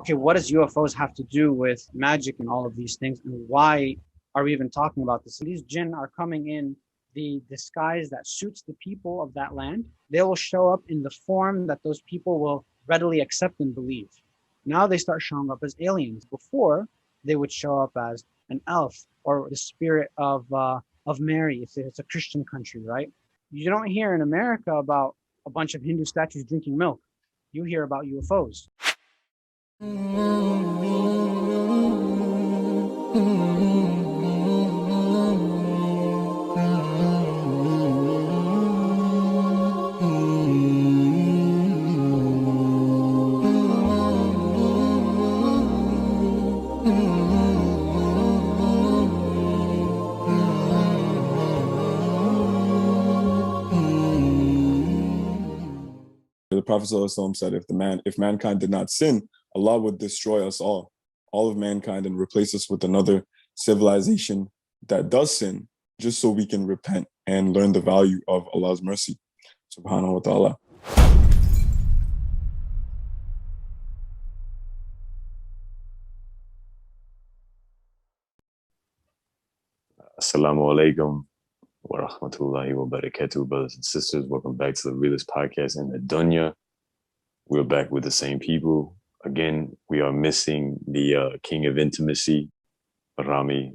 Okay, what does UFOs have to do with magic and all of these things? And why are we even talking about this? These jinn are coming in the disguise that suits the people of that land. They will show up in the form that those people will readily accept and believe. Now they start showing up as aliens. Before, they would show up as an elf or the spirit of Mary if it's a Christian country, right? You don't hear in America about a bunch of Hindu statues drinking milk. You hear about UFOs. The Prophet ﷺ said, if mankind did not sin, Allah would destroy us all of mankind, and replace us with another civilization that does sin, just so we can repent and learn the value of Allah's mercy, subhanahu wa ta'ala. Assalamu alaikum wa rahmatullahi wa barakatuh, brothers and sisters. Welcome back to the realest podcast in the dunya. We're back with the same people. Again, we are missing the king of intimacy, Rami.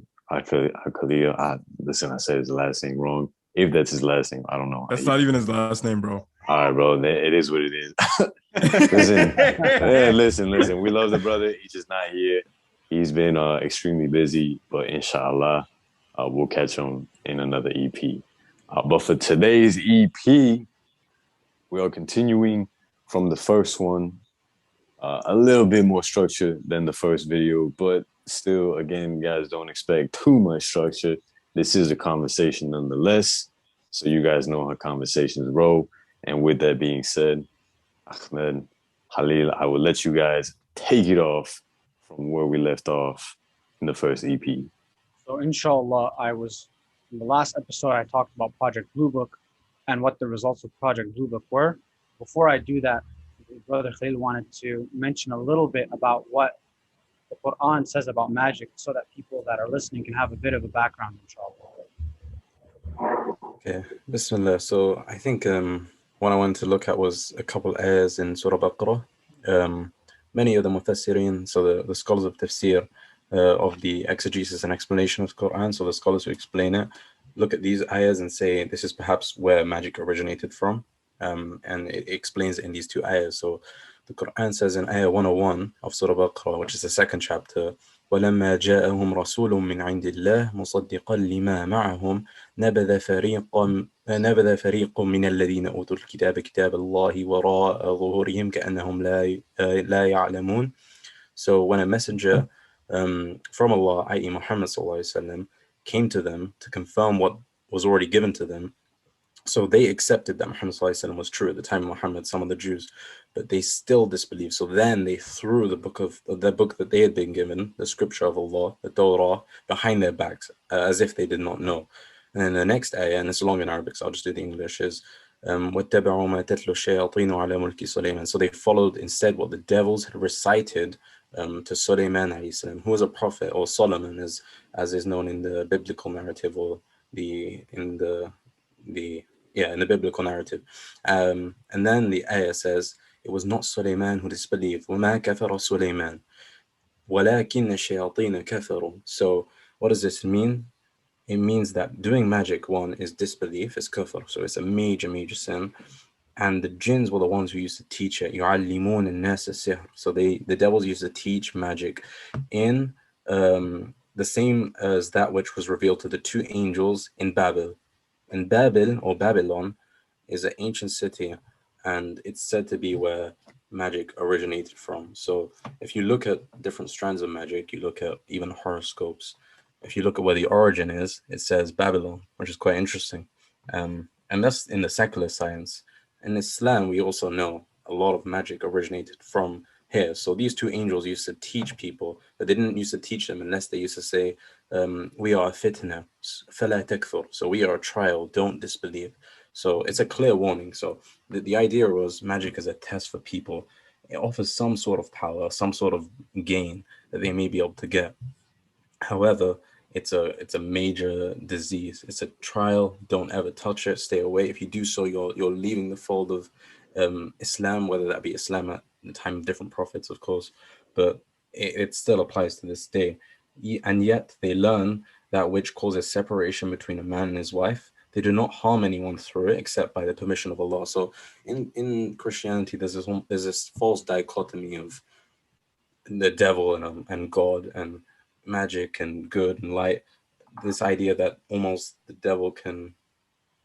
Listen, I said his last name wrong. If that's his last name, I don't know. That's not even his last name, bro. All right, bro. It is what it is. Listen. We love the brother. He's just not here. He's been extremely busy, but inshallah, we'll catch him in another EP. But for today's EP, we are continuing from the first one. A little bit more structure than the first video, but still, again, guys, don't expect too much structure. This is a conversation nonetheless, so you guys know how conversations roll. And with that being said, Ahmed, Halil, I will let you guys take it off from where we left off in the first EP. So inshallah, in the last episode, I talked about Project Blue Book and what the results of Project Blue Book were. Before I do that, Brother Khalil wanted to mention a little bit about what the Quran says about magic so that people that are listening can have a bit of a background, inshallah. Okay, Bismillah. So I think what I wanted to look at was a couple ayahs in Surah Baqarah. Many of the mufassirin, so the scholars of tafsir, of the exegesis and explanation of the Quran, so the scholars who explain it, look at these ayahs and say this is perhaps where magic originated from. And it explains in these two ayahs. So the Quran says in ayah 101 of Surah Baqarah, which is the second chapter, وَلَمَّا جَاءَهُمْ رَسُولٌ مِّنْ عِنْدِ اللَّهِ مُصَدِّقًا لِمَا مَعَهُمْ نَبَذَ فَرِيقٌ مِّنَ الَّذِينَ أُوتُوا الْكِتَابَ كِتَابَ اللَّهِ وَرَاءَ ظُهُورِهِمْ كَأَنَّهُمْ لَا يَعْلَمُونَ. So when a messenger from Allah, i.e. Muhammad sallallahu alaihi wasallam, came to them to confirm what was already given to them, so they accepted that Muhammad sallallahu alaihi wasallam was true at the time of Muhammad, some of the Jews, but they still disbelieved. So then they threw the book that they had been given, the scripture of Allah, the Torah, behind their backs, as if they did not know. And then the next ayah, and it's long in Arabic, so I'll just do the English, is وَاتَّبَعُوا مَا تَتْلُو الشَّيَاطِينُ عَلَى مُلْكِ سُلَيْمَانَ. So they followed instead what the devils had recited to Sulaiman alayhi salam, who was a prophet, or Solomon, as is known in the biblical narrative, or in the biblical narrative. And then the ayah says, it was not Sulaiman who disbelieved. وَمَا كَفَرَ سُلَيْمَانَ وَلَكِنَّ الشَّيَاطِينَ كَفَرُوا. So what does this mean? It means that doing magic, one, is disbelief, is kufr, so it's a major, major sin. And the jinns were the ones who used to teach it. يُعَلِّمُونَ النَّاسَ السِّحْرَ. So the devils used to teach magic in the same as that which was revealed to the two angels in Babel. And Babel, or Babylon, is an ancient city, and it's said to be where magic originated from. So if you look at different strands of magic, you look at even horoscopes, if you look at where the origin is, it says Babylon, which is quite interesting. And that's in the secular science. In Islam, we also know a lot of magic originated from here. So these two angels used to teach people, but they didn't used to teach them unless they used to say, we are a fitna, فَلَا تَكْفُرْ. So we are a trial, don't disbelieve. So it's a clear warning. So the idea was magic is a test for people. it offers some sort of power, some sort of gain that they may be able to get. However, it's a major disease. It's a trial. Don't ever touch it. Stay away. If you do so, you're leaving the fold of Islam, whether that be Islam at the time of different prophets, of course, but it still applies to this day. And yet they learn that which causes separation between a man and his wife. They do not harm anyone through it except by the permission of Allah. So in Christianity, there's this false dichotomy of the devil and God and magic and good and light. This idea that almost the devil can,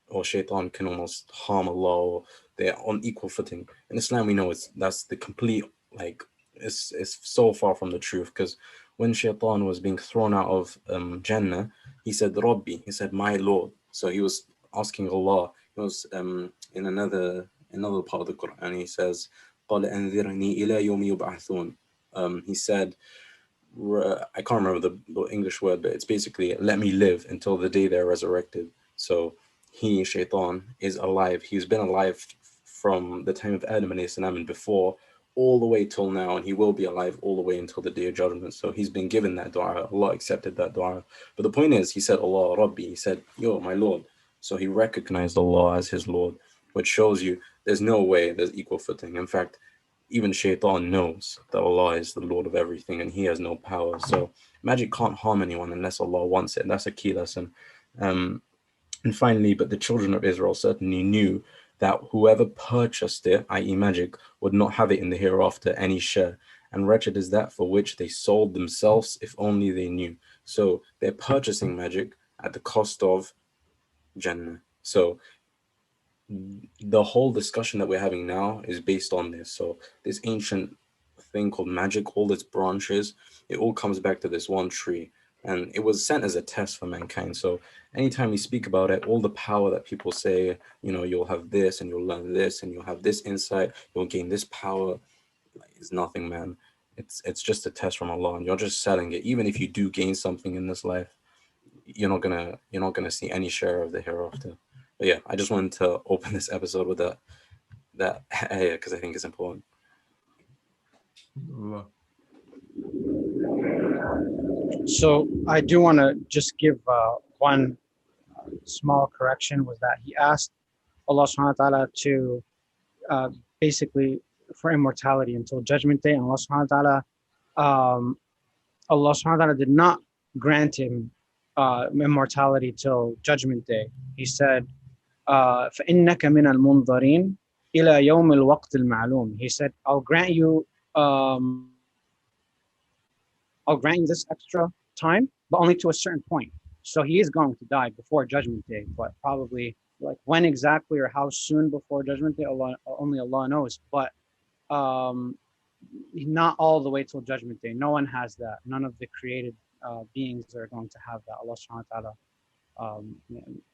or shaitan can almost harm Allah, or they're on equal footing. In Islam, we know that's the complete, like, it's so far from the truth, because when shaitan was being thrown out of Jannah, he said, Rabbi, he said, my Lord. So he was asking Allah. He was in another part of the Quran, he says, قَالَ أَنذِرْنِي إِلَى يَوْمِ يُبْعَثُونَ. He said, I can't remember the English word, but it's basically, let me live until the day they're resurrected. So he, shaitan, is alive. He's been alive from the time of Adam alayhi salam and before, all the way till now, and he will be alive all the way until the day of judgment. So he's been given that dua. Allah accepted that dua. But the point is, he said, Allah Rabbi, he said, yo, my Lord. So he recognized Allah as his Lord, which shows you there's no way there's equal footing. In fact, even shaitan knows that Allah is the Lord of everything and he has no power. So magic can't harm anyone unless Allah wants it. That's a key lesson. And finally, but the children of Israel certainly knew that whoever purchased it, i.e. magic, would not have it in the hereafter any share. And wretched is that for which they sold themselves, if only they knew. So they're purchasing magic at the cost of Jannah. So the whole discussion that we're having now is based on this. So this ancient thing called magic, all its branches, it all comes back to this one tree. And it was sent as a test for mankind. So anytime we speak about it, all the power that people say, you know, you'll have this and you'll learn this and you'll have this insight, you'll gain this power, is nothing, man. It's just a test from Allah, and you're just selling it. Even if you do gain something in this life, you're not gonna see any share of the hereafter. But yeah, I just wanted to open this episode with that ayah because I think it's important. Allah. So I do want to just give one small correction, was that he asked Allah subhanahu wa ta'ala to basically for immortality until judgment day, and Allah subhanahu wa ta'ala, Allah subhanahu wa ta'ala did not grant him immortality till judgment day. He said, فَإِنَّكَ مِنَ الْمُنظَرِينَ إِلَى يَوْمِ الْوَقْتِ الْمَعْلُومِ. He said, I'll grant you this extra time, but only to a certain point. So he is going to die before judgment day, but probably like when exactly or how soon before judgment day, only Allah knows. But not all the way till judgment day. No one has that. None of the created beings are going to have that. Allah subhanahu wa ta'ala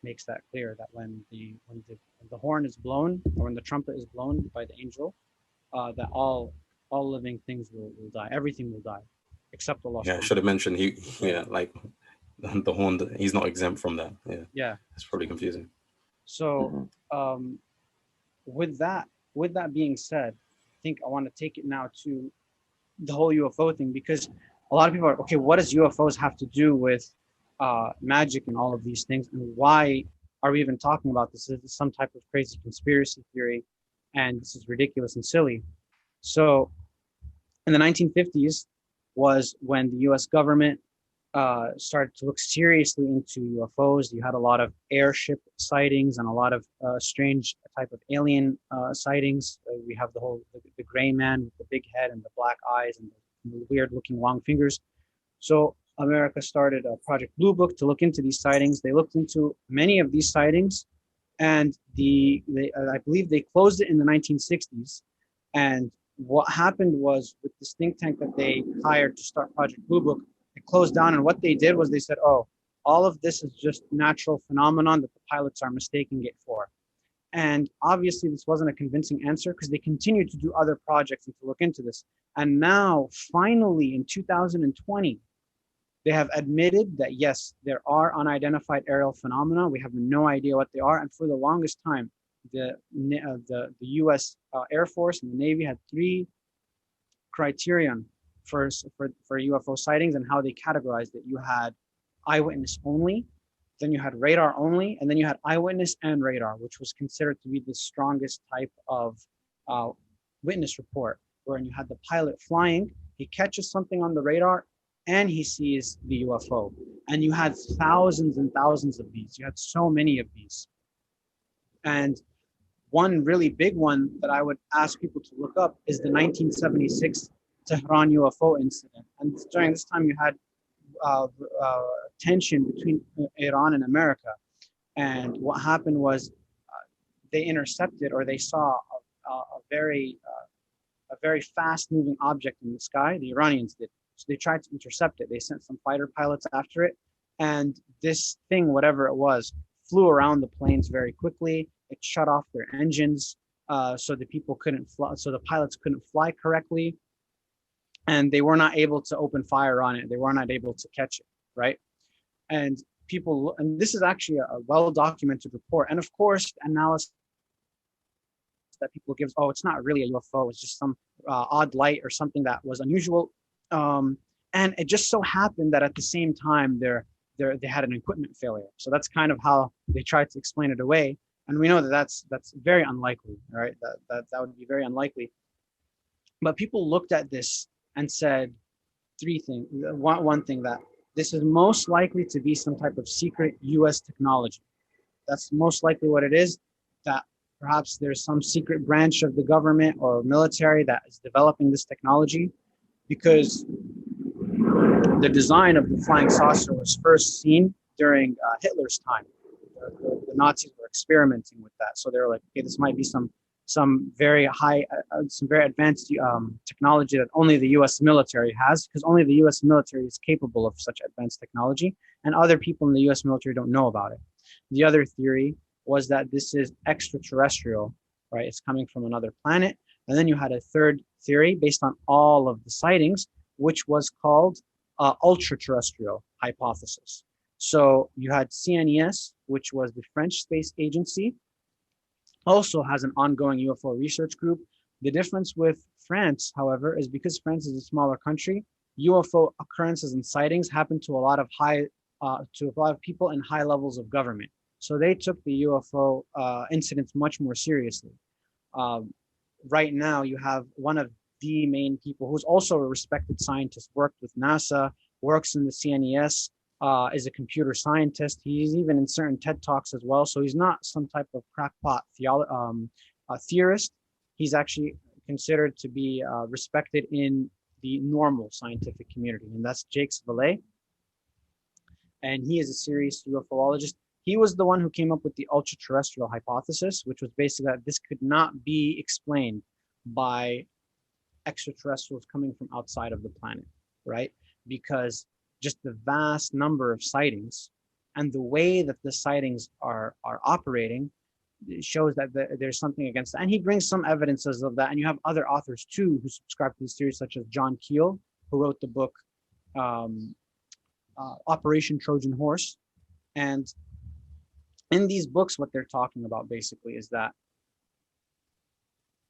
makes that clear, that when the horn is blown, or when the trumpet is blown by the angel, that all living things will die. Everything will die except Allah. Yeah, I should have mentioned like the horn, he's not exempt from that. Yeah, it's probably confusing. So with that being said, I think I want to take it now to the whole UFO thing, because a lot of people are, okay, what does UFOs have to do with magic and all of these things, and why are we even talking about this? Is this some type of crazy conspiracy theory, and this is ridiculous and silly? So in the 1950s was when the US government started to look seriously into UFOs. You had a lot of airship sightings and a lot of strange type of alien sightings. We have the gray man with the big head and the black eyes and the weird looking long fingers. So America started a Project Blue Book to look into these sightings. They looked into many of these sightings, and I believe they closed it in the 1960s. And what happened was, with this think tank that they hired to start Project Blue Book, it closed down. And what they did was they said, oh, all of this is just natural phenomenon that the pilots are mistaking it for. And obviously this wasn't a convincing answer, because they continued to do other projects and to look into this. And now finally in 2020, they have admitted that yes, there are unidentified aerial phenomena. We have no idea what they are. And for the longest time, the US Air Force and the Navy had three criterion for UFO sightings and how they categorized it. You had eyewitness only, then you had radar only, and then you had eyewitness and radar, which was considered to be the strongest type of witness report, wherein you had the pilot flying, he catches something on the radar, and he sees the UFO. And you had thousands and thousands of these. You had so many of these. And one really big one that I would ask people to look up is the 1976 Tehran UFO incident. And during this time, you had tension between Iran and America. And what happened was they intercepted, or they saw a very fast moving object in the sky. The Iranians did. So they tried to intercept it. They sent some fighter pilots after it. And this thing, whatever it was, flew around the planes very quickly. It shut off their engines, so the people couldn't fly, so the pilots couldn't fly correctly, and they were not able to open fire on it. They were not able to catch it, right? And people, and this is actually a well-documented report. And of course, analysis that people give, oh, it's not really a UFO. It's just some odd light or something that was unusual. And it just so happened that at the same time, they had an equipment failure. So that's kind of how they tried to explain it away. And we know that that's very unlikely, right? That would be very unlikely. But people looked at this and said three things. One thing, that this is most likely to be some type of secret US technology. That's most likely what it is, that perhaps there's some secret branch of the government or military that is developing this technology, because the design of the flying saucer was first seen during Hitler's time. The Nazis were experimenting with that, so they were like, okay, this might be some very high, some very advanced technology that only the U.S. military has, because only the U.S. military is capable of such advanced technology, and other people in the U.S. military don't know about it. The other theory was that this is extraterrestrial, right? It's coming from another planet. And then you had a third theory based on all of the sightings, which was called ultra-terrestrial hypothesis. So you had CNES, which was the French space agency, also has an ongoing UFO research group. The difference with France, however, is because France is a smaller country, UFO occurrences and sightings happen to a lot of people in high levels of government. So they took the UFO incidents much more seriously. Right now, you have one of the main people who's also a respected scientist, worked with NASA, works in the CNES, is a computer scientist. He's even in certain TED Talks as well. So he's not some type of crackpot theorist. He's actually considered to be respected in the normal scientific community, and that's Jacques Vallée. And he is a serious UFOologist. He was the one who came up with the ultra-terrestrial hypothesis, which was basically that this could not be explained by extraterrestrials coming from outside of the planet, right? Because just the vast number of sightings and the way that the sightings are operating shows that there's something against that. And he brings some evidences of that. And you have other authors too who subscribe to this theory, such as John Keel, who wrote the book Operation Trojan Horse. And in these books, what they're talking about basically is that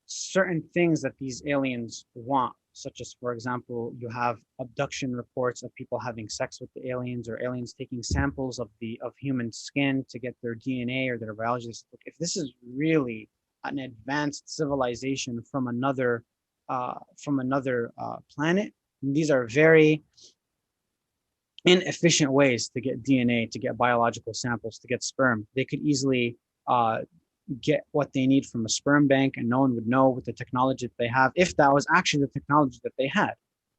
certain things that these aliens want, such as, for example, you have abduction reports of people having sex with the aliens, or aliens taking samples of human skin to get their DNA or their biology. If this is really an advanced civilization from another planet, these are very inefficient ways to get DNA, to get biological samples, to get sperm. They could easily get what they need from a sperm bank, and no one would know with the technology that they have, if that was actually the technology that they had.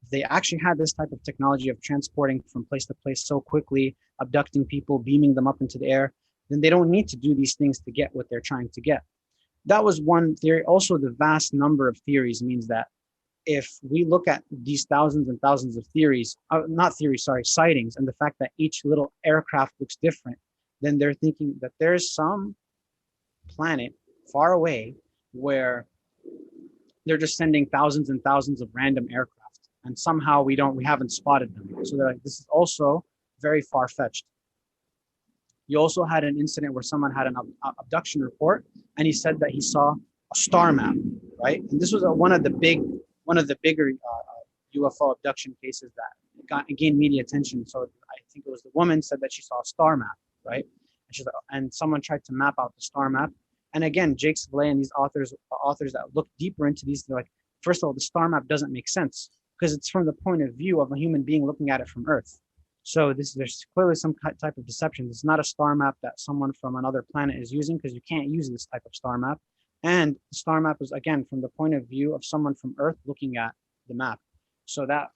If they actually had this type of technology of transporting from place to place so quickly, abducting people, beaming them up into the air, then they don't need to do these things to get what they're trying to get. That was one theory. Also, the vast number of theories means that if we look at these thousands and thousands of sightings, and the fact that each little aircraft looks different, then they're thinking that there's some planet far away where they're just sending thousands and thousands of random aircraft, and somehow we haven't spotted them. So they're like, this is also very far-fetched. You also had an incident where someone had an abduction report, and he said that he saw a star map, right? And this was one of the big one of the bigger UFO abduction cases that gained media attention. So I think it was the woman said that she saw a star map, right? And someone tried to map out the star map. And again, Jake Savile and these authors that look deeper into these, they're like, first of all, the star map doesn't make sense because it's from the point of view of a human being looking at it from Earth. So there's clearly some type of deception. It's not a star map that someone from another planet is using, because you can't use this type of star map. And the star map is, again, from the point of view of someone from Earth looking at the map. So that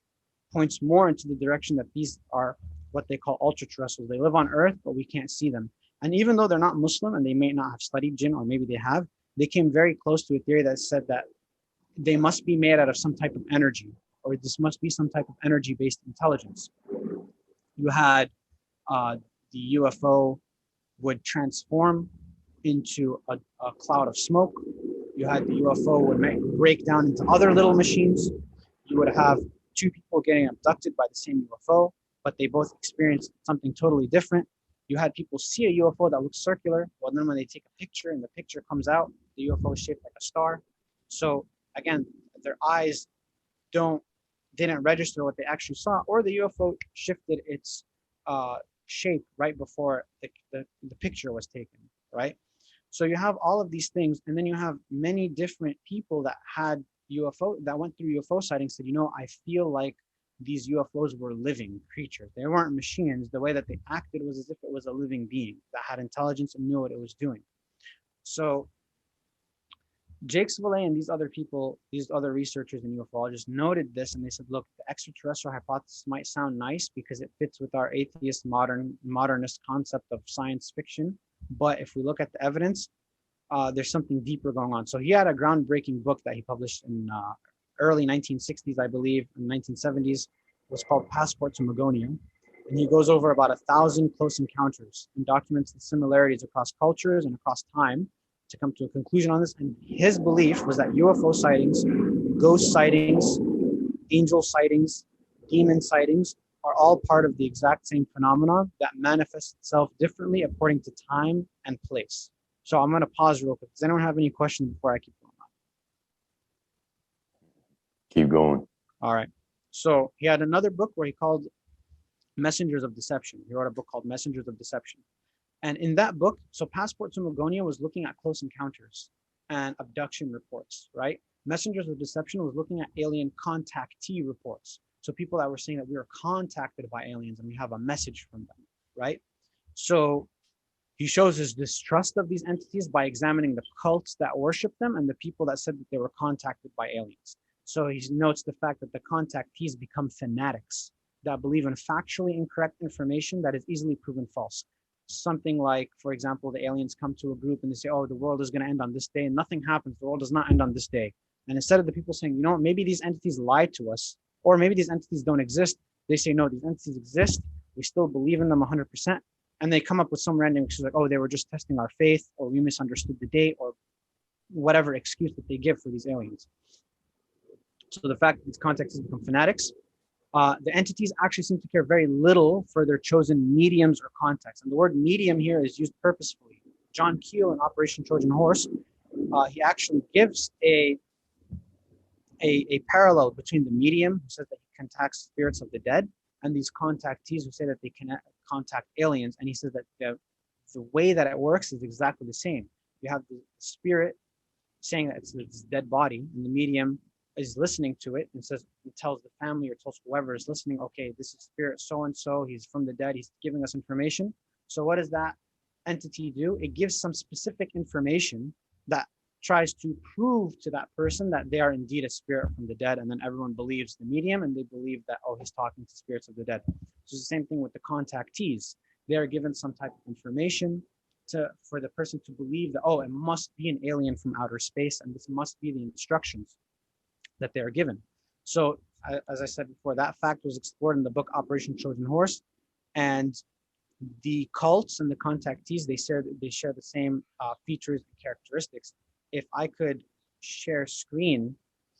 points more into the direction that these are what they call ultra-terrestrials. They live on Earth, but we can't see them. And even though they're not Muslim and they may not have studied Jinn, or maybe they have, they came very close to a theory that said that they must be made out of some type of energy, or this must be some type of energy-based intelligence. You had the UFO would transform into a cloud of smoke. You had the UFO would break down into other little machines. You would have two people getting abducted by the same UFO, but they both experienced something totally different. You had people see a UFO that looks circular, well, then when they take a picture and the picture comes out, the UFO is shaped like a star. So again, their eyes didn't register what they actually saw, or the UFO shifted its shape right before the picture was taken, right? So you have all of these things, and then you have many different people that had that went through UFO sightings, said, I feel like these UFOs were living creatures. They weren't machines. The way that they acted was as if it was a living being that had intelligence and knew what it was doing. So Jake Savile and these other people, these other researchers and ufologists noted this, and they said, look, the extraterrestrial hypothesis might sound nice because it fits with our atheist modernist concept of science fiction. But if we look at the evidence, there's something deeper going on. So he had a groundbreaking book that he published in early 1960s, I believe, in 1970s. It was called Passport to Magonia. And he goes over about 1,000 close encounters and documents the similarities across cultures and across time to come to a conclusion on this. And his belief was that UFO sightings, ghost sightings, angel sightings, demon sightings are all part of the exact same phenomenon that manifests itself differently according to time and place. So I'm going to pause real quick. Does anyone have any questions before I keep going on? Keep going. All right. So he had another book where he called Messengers of Deception. He wrote a book called Messengers of Deception. And in that book, so Passport to Magonia was looking at close encounters and abduction reports, right? Messengers of Deception was looking at alien contactee reports. So people that were saying that we were contacted by aliens and we have a message from them, right? So he shows his distrust of these entities by examining the cults that worship them and the people that said that they were contacted by aliens. So he notes the fact that the contactees become fanatics that believe in factually incorrect information that is easily proven false. Something like, for example, the aliens come to a group and they say, oh, the world is going to end on this day, and nothing happens. The world does not end on this day. And instead of the people saying, maybe these entities lied to us, or maybe these entities don't exist, they say, no, these entities exist. We still believe in them 100%. And they come up with some random excuse like, oh, they were just testing our faith, or we misunderstood the date, or whatever excuse that they give for these aliens. So the fact that these contacts become fanatics, the entities actually seem to care very little for their chosen mediums or contacts. And the word medium here is used purposefully. John Keel in Operation Trojan Horse, he actually gives a parallel between the medium, who says that he contacts spirits of the dead, and these contactees who say that they can contact aliens. And he says that the way that it works is exactly the same. You have the spirit saying that it's this dead body, and the medium is listening to it and says, it tells the family or tells whoever is listening, okay, this is spirit so-and-so, he's from the dead, he's giving us information. So what does that entity do? It gives some specific information that tries to prove to that person that they are indeed a spirit from the dead, and then everyone believes the medium and they believe that, oh, he's talking to spirits of the dead. So it's the same thing with the contactees. They are given some type of information for the person to believe that, oh, it must be an alien from outer space, and this must be the instructions that they are given. So as I said before, that fact was explored in the book Operation Trojan Horse, and the cults and the contactees, they share the same features and characteristics. If I could share screen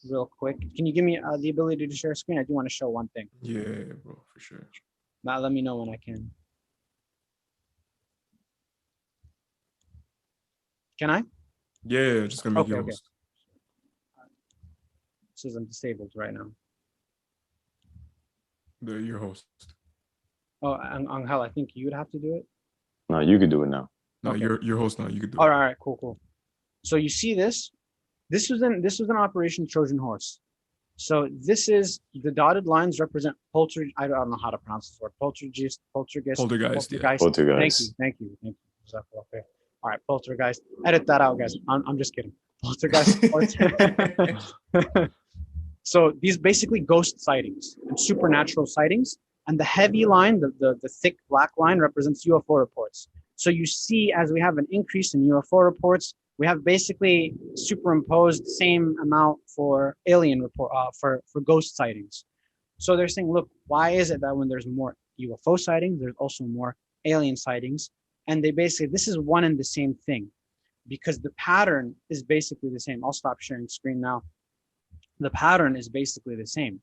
real quick, can you give me the ability to share screen? I do want to show one thing. Yeah, bro, for sure. Now let me know when I can. Can I? Yeah, just gonna make you Okay. host. says I'm disabled right now. Your host. Oh, Anghel, I think you'd have to do it. No, you could do it now. No, Okay. your host now. You could do All it. right, cool. So you see this? This was an Operation Trojan Horse. So this is the dotted lines represent I don't know how to pronounce this word. Poltergeist. Poltergeist. Thank you. Okay. All right, poltergeist. Edit that out, guys. I'm just kidding. Poltergeist. So these basically ghost sightings and supernatural sightings, and the heavy line, the thick black line, represents UFO reports. So you see, as we have an increase in UFO reports, we have basically superimposed same amount for alien report for ghost sightings. So they're saying, look, why is it that when there's more UFO sightings, there's also more alien sightings? And they basically, this is one and the same thing, because the pattern is basically the same. I'll stop sharing screen now. The pattern is basically the same.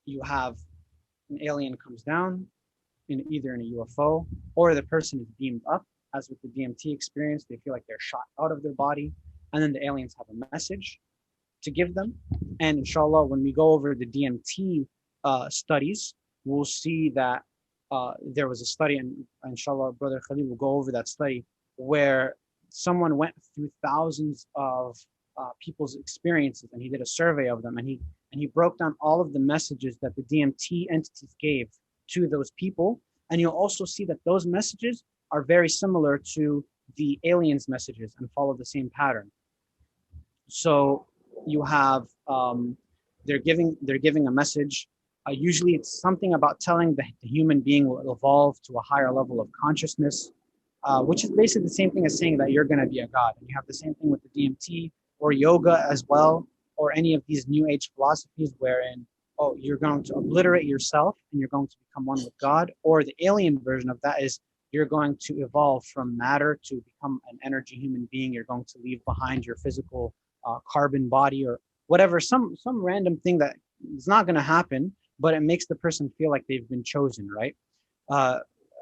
You have an alien comes down in either in a UFO, or the person is beamed up, as with the DMT experience. They feel like they're shot out of their body, and then the aliens have a message to give them. And inshallah, when we go over the DMT studies, we'll see that there was a study, and inshallah, Brother Khalid will go over that study, where someone went through thousands of people's experiences, and he did a survey of them, and he broke down all of the messages that the DMT entities gave to those people. And you'll also see that those messages are very similar to the aliens' messages and follow the same pattern. So you have they're giving a message. Usually it's something about telling the human being will evolve to a higher level of consciousness, which is basically the same thing as saying that you're going to be a god. And you have the same thing with the DMT or yoga as well, or any of these new age philosophies wherein, oh, you're going to obliterate yourself and you're going to become one with God. Or the alien version of that is you're going to evolve from matter to become an energy human being. You're going to leave behind your physical carbon body or whatever, some random thing that is not going to happen, but it makes the person feel like they've been chosen, right?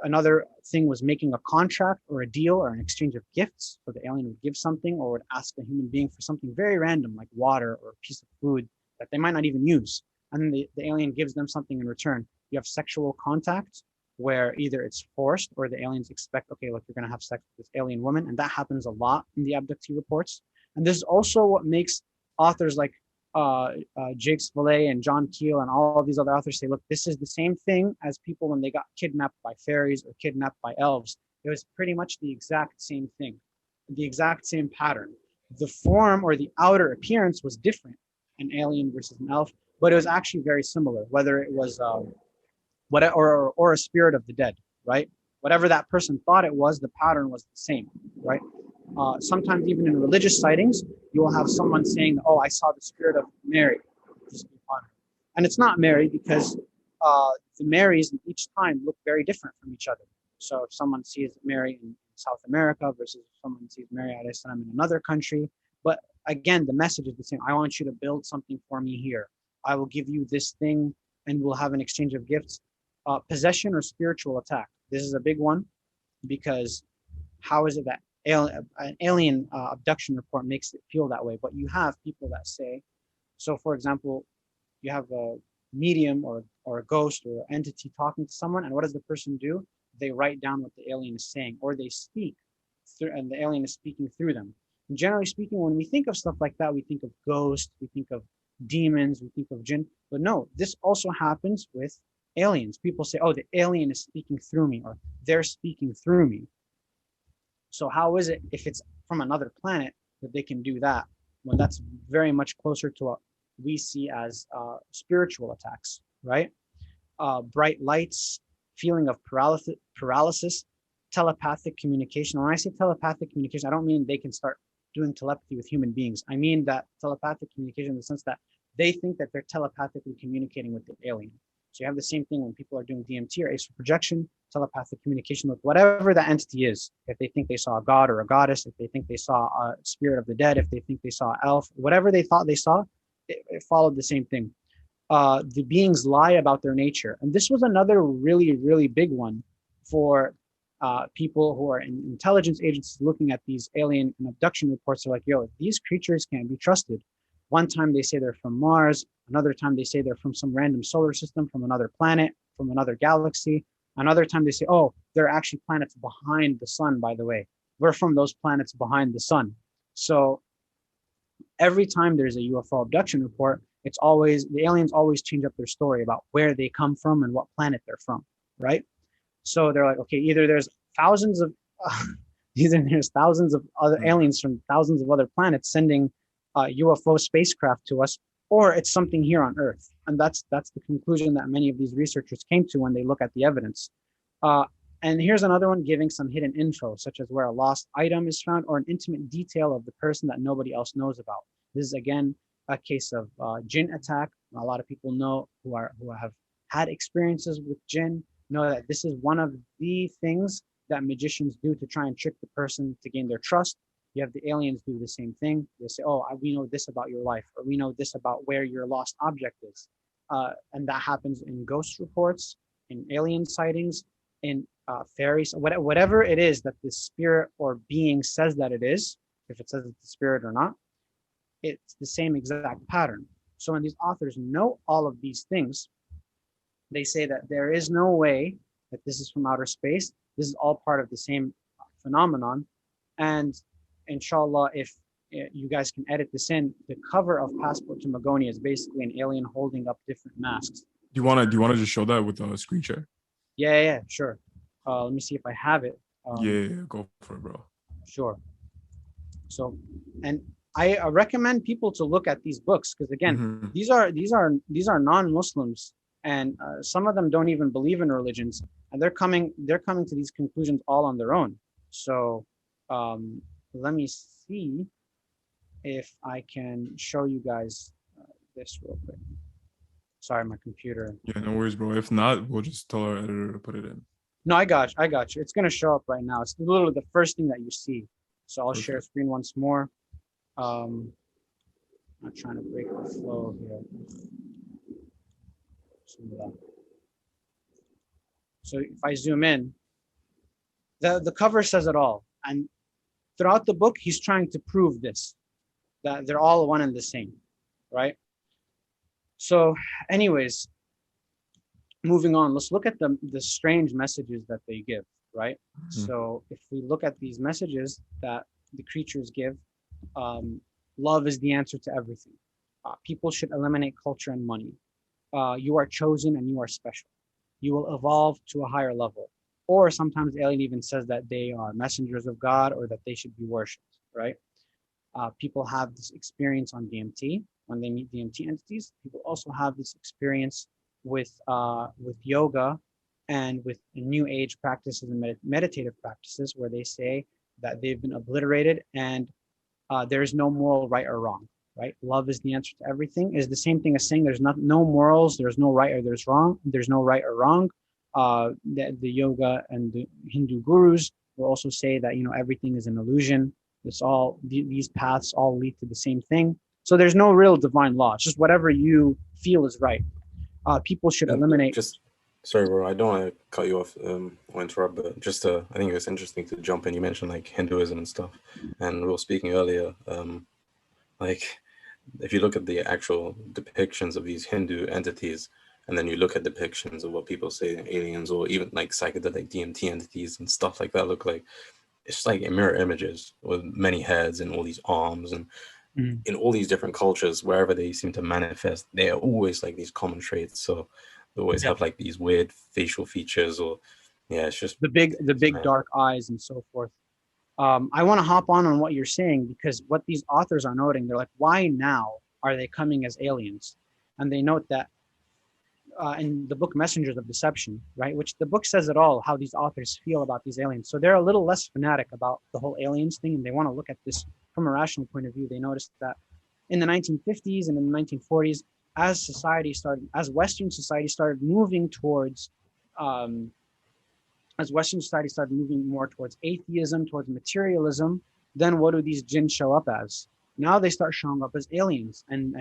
Another thing was making a contract or a deal or an exchange of gifts. So the alien would give something or would ask a human being for something very random, like water or a piece of food that they might not even use. And then the alien gives them something in return. You have sexual contact, where either it's forced or the aliens expect, okay, look, you're going to have sex with this alien woman. And that happens a lot in the abductee reports. And this is also what makes authors like Jake Spillane and John Keel and all of these other authors say, look, this is the same thing as people when they got kidnapped by fairies or kidnapped by elves. It was pretty much the exact same thing, the exact same pattern. The form or the outer appearance was different, an alien versus an elf, but it was actually very similar, whether it was or a spirit of the dead, right? Whatever that person thought it was, the pattern was the same, right? Sometimes even in religious sightings, you will have someone saying, oh, I saw the spirit of Mary. And it's not Mary, because the Marys each time look very different from each other. So if someone sees Mary in South America versus if someone sees Mary alayhi salam in another country, but again, the message is the same. I want you to build something for me here. I will give you this thing and we'll have an exchange of gifts. Possession or spiritual attack. This is a big one, because how is it that an alien abduction report makes it feel that way? But you have people that say, so for example, you have a medium or a ghost or an entity talking to someone, and what does the person do? They write down what the alien is saying, or they speak through, and the alien is speaking through them. And generally speaking, when we think of stuff like that, we think of ghosts, we think of demons, we think of jinn. But no, this also happens with aliens. People say, oh, the alien is speaking through me, or they're speaking through me. So how is it, if it's from another planet, that they can do that, when that's very much closer to what we see as spiritual attacks, right? Bright lights, feeling of paralysis, telepathic communication. When I say telepathic communication, I don't mean they can start doing telepathy with human beings. I mean that telepathic communication in the sense that they think that they're telepathically communicating with the alien. So you have the same thing when people are doing DMT or astral projection, telepathic communication with whatever that entity is. If they think they saw a god or a goddess, if they think they saw a spirit of the dead, if they think they saw an elf, whatever they thought they saw, it followed the same thing. The beings lie about their nature. And this was another really, really big one for people who are in intelligence agencies looking at these alien and abduction reports. Are like, yo, these creatures can't be trusted. One time they say they're from Mars. Another time they say they're from some random solar system, from another planet, from another galaxy. Another time they say, oh, they're actually planets behind the sun, by the way. We're from those planets behind the sun. So every time there's a UFO abduction report, it's always, the aliens always change up their story about where they come from and what planet they're from, right? So they're like, okay, either there's thousands of other aliens from thousands of other planets sending UFO spacecraft to us, or it's something here on Earth. And that's the conclusion that many of these researchers came to when they look at the evidence. And here's another one, giving some hidden info, such as where a lost item is found or an intimate detail of the person that nobody else knows about. This is, again, a case of Jinn attack. A lot of people know who have had experiences with Jinn know that this is one of the things that magicians do to try and trick the person to gain their trust. You have the aliens do the same thing. They say, oh, we know this about your life, or we know this about where your lost object is. And that happens in ghost reports, in alien sightings, in fairies, whatever it is that the spirit or being says that it is, if it says it's the spirit or not, it's the same exact pattern. So when these authors know all of these things, they say that there is no way that this is from outer space. This is all part of the same phenomenon. And inshallah, if you guys can edit this in, the cover of Passport to Magonia is basically an alien holding up different masks. Do you wanna just show that with a screen share? Yeah, sure. Let me see if I have it. Yeah, go for it, bro. Sure. So, and I recommend people to look at these books because, again, these are non-Muslims, and some of them don't even believe in religions, and they're coming to these conclusions all on their own. So let me see if I can show you guys this real quick. Sorry, my computer. Yeah, no worries, bro. If not, we'll just tell our editor to put it in. No, I got you. It's gonna show up right now. It's literally the first thing that you see. So I'll share screen once more. I'm not trying to break the flow here. So if I zoom in, the cover says it all. And throughout the book, he's trying to prove this, that they're all one and the same, right? So anyways, moving on, let's look at the strange messages that they give, right? So if we look at these messages that the creatures give, love is the answer to everything. People should eliminate culture and money. You are chosen and you are special. You will evolve to a higher level. Or sometimes the alien even says that they are messengers of God or that they should be worshipped, right? People have this experience on DMT when they meet DMT entities. People also have this experience with yoga and with new age practices and meditative practices where they say that they've been obliterated and there is no moral right or wrong, right? Love is the answer to everything is the same thing as saying there's no morals, there's no right or there's no right or wrong. The yoga and the Hindu gurus will also say that, everything is an illusion. It's all, these paths all lead to the same thing. So there's no real divine law. It's just whatever you feel is right. People should eliminate. Sorry, bro, I don't want to cut you off or interrupt, but I think it's interesting to jump in. You mentioned like Hinduism and stuff, and we were speaking earlier, like if you look at the actual depictions of these Hindu entities, and then you look at depictions of what people say aliens or even like psychedelic DMT entities and stuff like that look like, it's like mirror images with many heads and all these arms, and in all these different cultures, wherever they seem to manifest, they are always like these common traits. So they always have like these weird facial features, or it's just the big dark eyes and so forth. I want to hop on what you're saying, because what these authors are noting, they're like, why now are they coming as aliens? And they note that in the book Messengers of Deception, right, which the book says it all, how these authors feel about these aliens. So they're a little less fanatic about the whole aliens thing, and they want to look at this from a rational point of view. They noticed that in the 1950s and in the 1940s, as Western society started moving towards, more towards atheism, towards materialism, then what do these jinn show up as? Now they start showing up as aliens, and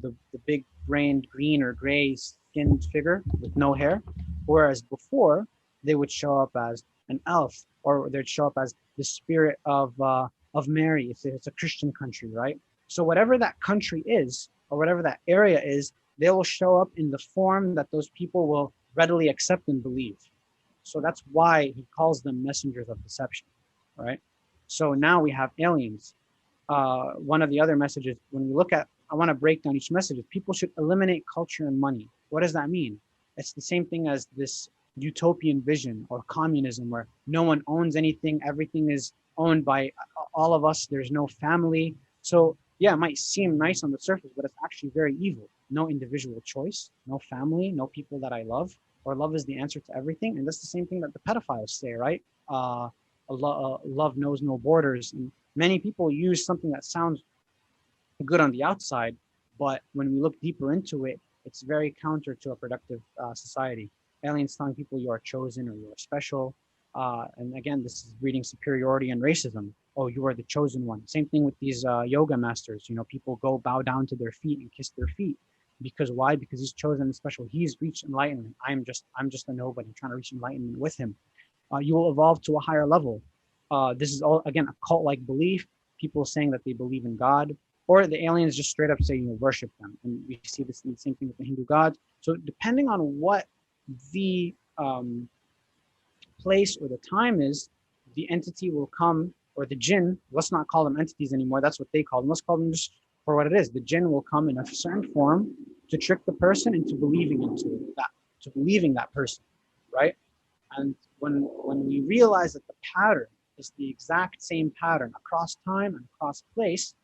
the big-brained green or gray skinned figure with no hair, whereas before they would show up as an elf, or they'd show up as the spirit of Mary if it's a Christian country, right? So whatever that country is, or whatever that area is, they will show up in the form that those people will readily accept and believe. So that's why he calls them messengers of deception, right? So now we have aliens. One of the other messages, when we look at, I want to break down each message. People should eliminate culture and money. What does that mean? It's the same thing as this utopian vision or communism where no one owns anything. Everything is owned by all of us. There's no family. So yeah, it might seem nice on the surface, but it's actually very evil. No individual choice, no family, no people that I love, or love is the answer to everything. And that's the same thing that the pedophiles say, right? Love knows no borders. And many people use something that sounds good on the outside, but when we look deeper into it, it's very counter to a productive society. Aliens telling people you are chosen or you are special. And again, this is breeding superiority and racism. Oh, you are the chosen one. Same thing with these yoga masters. You know, people go bow down to their feet and kiss their feet. Because why? Because he's chosen and special. He's reached enlightenment. I'm just a nobody trying to reach enlightenment with him. You will evolve to a higher level. This is all, again, a cult-like belief. People saying that they believe in God, or the aliens just straight up say, you know, worship them. And we see this the same thing with the Hindu gods. So depending on what the place or the time is, the entity will come, or the jinn, let's not call them entities anymore. That's what they call them. Let's call them just for what it is. The jinn will come in a certain form to trick the person into believing that person, right? And when we realize that the pattern is the exact same pattern across time and across place,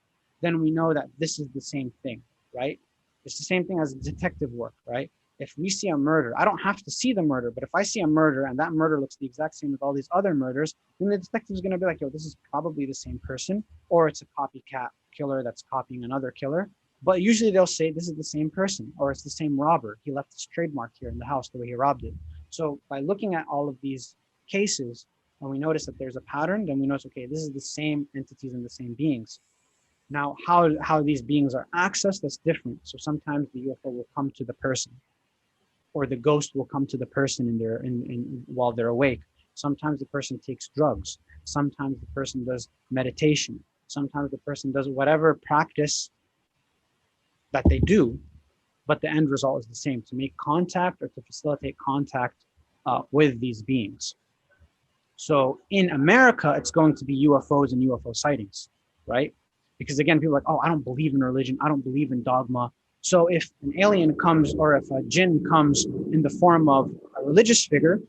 then we know that this is the same thing, right? It's the same thing as detective work, right? If we see a murder, I don't have to see the murder, but if I see a murder and that murder looks the exact same with all these other murders, then the detective is going to be like, yo, this is probably the same person, or it's a copycat killer that's copying another killer. But usually they'll say this is the same person, or it's the same robber. He left his trademark here in the house the way he robbed it. So by looking at all of these cases, and we notice that there's a pattern, then we notice, okay, this is the same entities and the same beings. Now, how these beings are accessed, that's different. So sometimes the UFO will come to the person, or the ghost will come to the person while they're awake. Sometimes the person takes drugs. Sometimes the person does meditation. Sometimes the person does whatever practice that they do, but the end result is the same, to make contact or to facilitate contact with these beings. So in America, it's going to be UFOs and UFO sightings, right? Because again, people are like, oh, I don't believe in religion. I don't believe in dogma. So if an alien comes, or if a jinn comes in the form of a religious figure,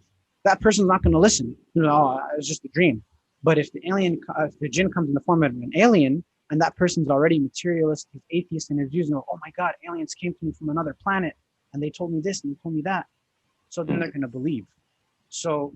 that person's not going to listen. You know, oh, it's just a dream. But if the jinn comes in the form of an alien, and that person's already materialist, he's atheist in his views, and oh my God, aliens came to me from another planet, and they told me this and they told me that. So then they're going to believe. So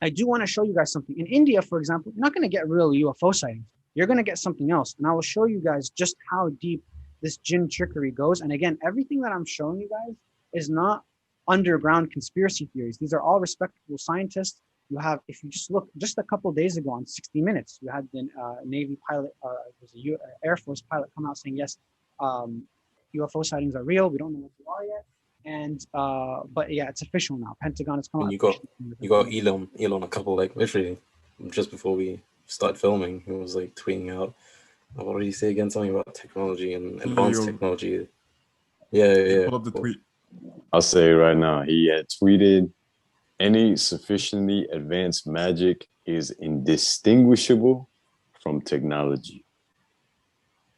I do want to show you guys something. In India, for example, you're not going to get real UFO sightings. You're going to get something else. And I will show you guys just how deep this jinn trickery goes. And again, everything that I'm showing you guys is not underground conspiracy theories. These are all respectable scientists. You have, if you just look, just a couple of days ago on 60 Minutes, you had the Navy pilot, there's a Air Force pilot come out saying, yes, UFO sightings are real. We don't know what they are yet. And but yeah, it's official now. Pentagon has come out. You got Elon a couple, like literally just before we start filming, he was like tweeting out, what did he say again? Something about technology and advanced technology. Yeah. Pull up the tweet. I'll say right now, he had tweeted, any sufficiently advanced magic is indistinguishable from technology.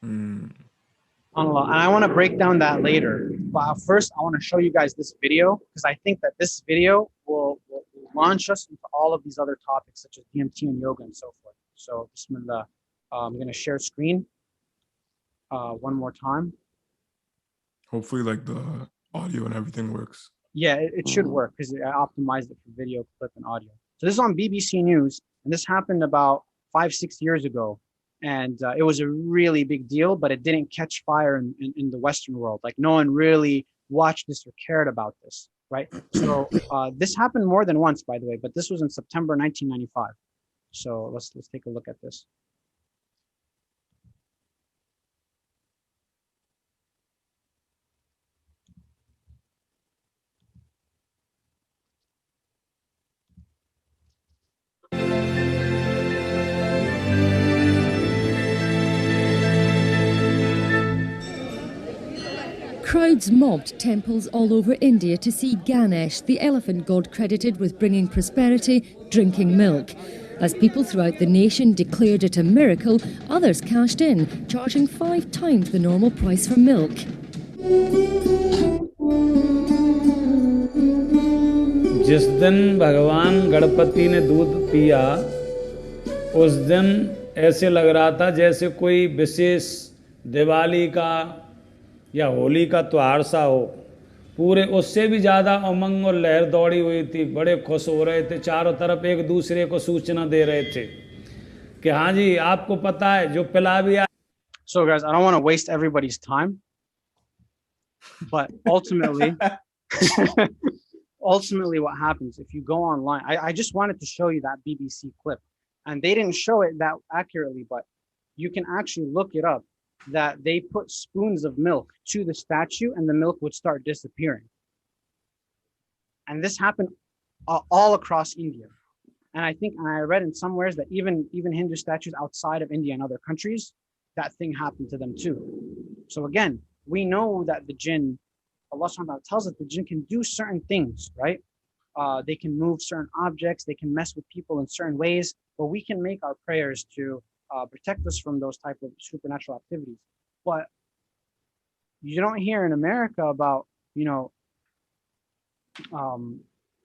And I want to break down that later. But first, I want to show you guys this video, because I think that this video will launch us into all of these other topics, such as DMT and yoga and so forth. So bismillah. I'm going to share screen one more time. Hopefully, like the audio and everything works. Yeah, it should work, because I optimized it for video, clip, and audio. So this is on BBC News, and this happened about 5-6 years ago. And it was a really big deal, but it didn't catch fire in the Western world. Like no one really watched this or cared about this, right? So this happened more than once, by the way, but this was in September 1995. So let's take a look at this. Crowds mobbed temples all over India to see Ganesh, the elephant god credited with bringing prosperity, drinking milk. As people throughout the nation declared it a miracle, others cashed in, charging 5 times the normal price for milk. जिस दिन भगवान गणपति ने दूध पिया उस दिन ऐसे लग रहा था जैसे कोई विशेष दिवाली का या होली का त्योहार सा हो। पूरे उससे भी ज़्यादा उमंग और लहर दौड़ी हुई थी, बड़े खुश हो रहे थे, चारों तरफ एक दूसरे को सूचना दे रहे थे कि हाँ जी आपको पता है जो पिला भी आ। So guys, I don't want to waste everybody's time, but ultimately ultimately what happens if you go online, I just wanted to show you that BBC clip, and they didn't show it that accurately, but you can actually look it up, that they put spoons of milk to the statue and the milk would start disappearing. And this happened all across India. And I think I read in somewhere that even Hindu statues outside of India and other countries, that thing happened to them too. So again, we know that the jinn, Allah subhanahu wa ta'ala tells us the jinn can do certain things, right? They can move certain objects, they can mess with people in certain ways, but we can make our prayers to protect us from those type of supernatural activities. But you don't hear in America about,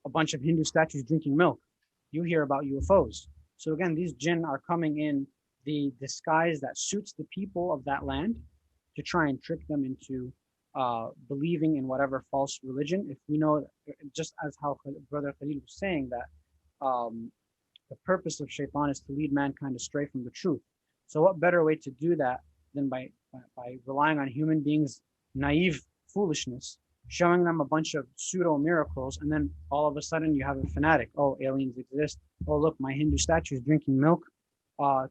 a bunch of Hindu statues drinking milk. You hear about UFOs. So again, these jinn are coming in the disguise that suits the people of that land to try and trick them into believing in whatever false religion. If we know, just as how Brother Khalil was saying, that the purpose of shaitan is to lead mankind astray from the truth. So what better way to do that than by relying on human beings' naive foolishness, showing them a bunch of pseudo miracles, and then all of a sudden you have a fanatic. Oh, aliens exist. Oh, look, my Hindu statue is drinking milk.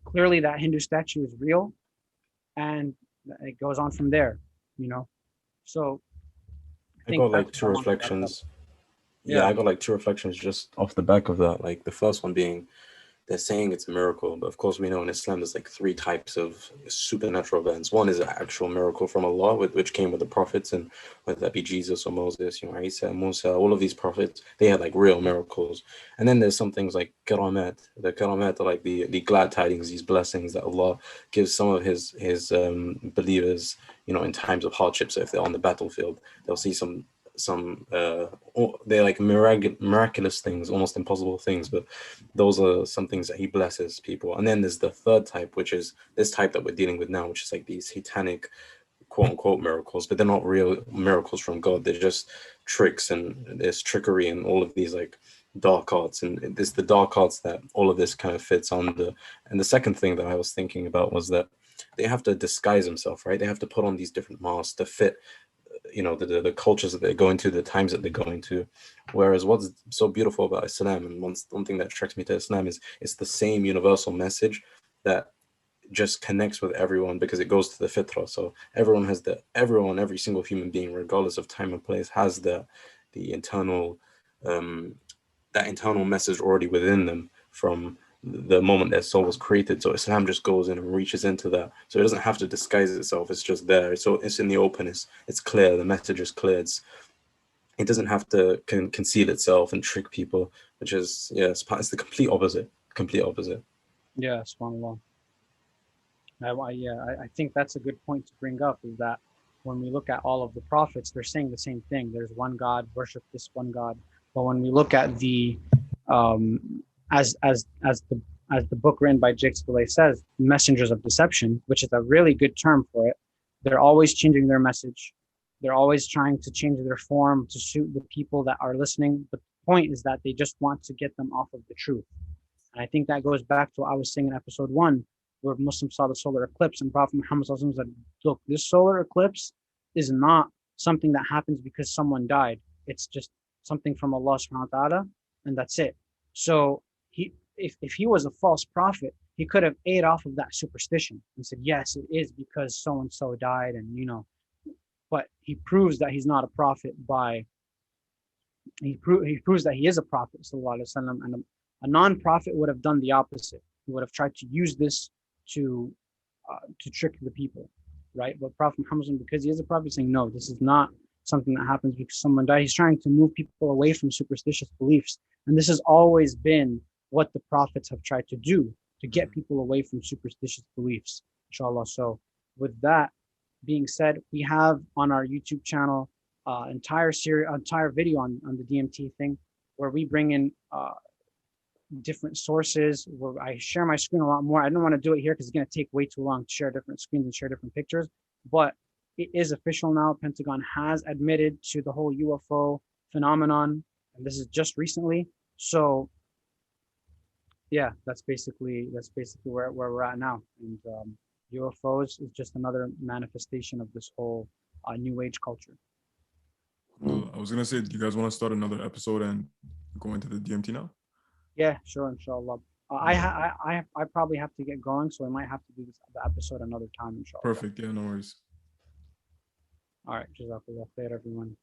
Clearly that Hindu statue is real, and it goes on from there, So I got like two reflections. Yeah, I got like two reflections just off the back of that. Like the first one being, they're saying it's a miracle, but of course we know in Islam there's like 3 types of supernatural events. One is an actual miracle from Allah, which came with the prophets, and whether that be Jesus or Moses, Isa, Musa, all of these prophets, they had like real miracles. And then there's some things like karamat. The karamat are like the glad tidings, these blessings that Allah gives some of his believers, in times of hardship. So if they're on the battlefield, they'll see some they're like miraculous things, almost impossible things, but those are some things that he blesses people. And then there's the third type, which is this type that we're dealing with now, which is like these satanic quote unquote miracles, but they're not real miracles from God. They're just tricks, and there's trickery and all of these like dark arts, and it's the dark arts that all of this kind of fits under. And the second thing that I was thinking about was that they have to disguise themselves, right? They have to put on these different masks to fit the cultures that they're going to, the times that they're going to. Whereas what's so beautiful about Islam, and one thing that attracts me to Islam, is it's the same universal message that just connects with everyone, because it goes to the fitrah. So every single human being, regardless of time and place, has the internal that internal message already within them from the moment their soul was created. So Islam just goes in and reaches into that. So it doesn't have to disguise itself. It's just there. So it's in the open. It's clear. The message is clear. It doesn't have to conceal itself and trick people, which is, it's the complete opposite. Yeah, subhanAllah. I think that's a good point to bring up, is that when we look at all of the prophets, they're saying the same thing. There's one God, worship this one God. But when we look at the as the book written by Jake Spillane says, messengers of deception, which is a really good term for it, they're always changing their message. They're always trying to change their form to suit the people that are listening. But the point is that they just want to get them off of the truth. And I think that goes back to what I was saying in episode 1, where Muslims saw the solar eclipse, and Prophet Muhammad said, look, this solar eclipse is not something that happens because someone died. It's just something from Allah subhanahu wa ta'ala, and that's it. So if he was a false prophet, he could have ate off of that superstition and said, yes, it is because so-and-so died, and but he proves that he's not a prophet by, he proves that he is a prophet, sallallahu alaihi wasallam, and a non-prophet would have done the opposite. He would have tried to use this to trick the people. right? But Prophet Muhammad, because he is a prophet, saying, no, this is not something that happens because someone died. He's trying to move people away from superstitious beliefs. And this has always been what the prophets have tried to do, to get people away from superstitious beliefs, inshallah. So with that being said, we have on our YouTube channel entire video on the DMT thing, where we bring in different sources, where I share my screen a lot more. I don't want to do it here because it's going to take way too long to share different screens and share different pictures, but it is official now. Pentagon has admitted to the whole UFO phenomenon, and this is just recently. So yeah, that's basically where we're at now. And UFOs is just another manifestation of this whole new age culture. I was gonna say, do you guys want to start another episode and go into the DMT now? Yeah, sure, inshallah. I probably have to get going, so I might have to do the episode another time, inshallah. Perfect. Yeah, no worries. All right, jazakallah khair, everyone.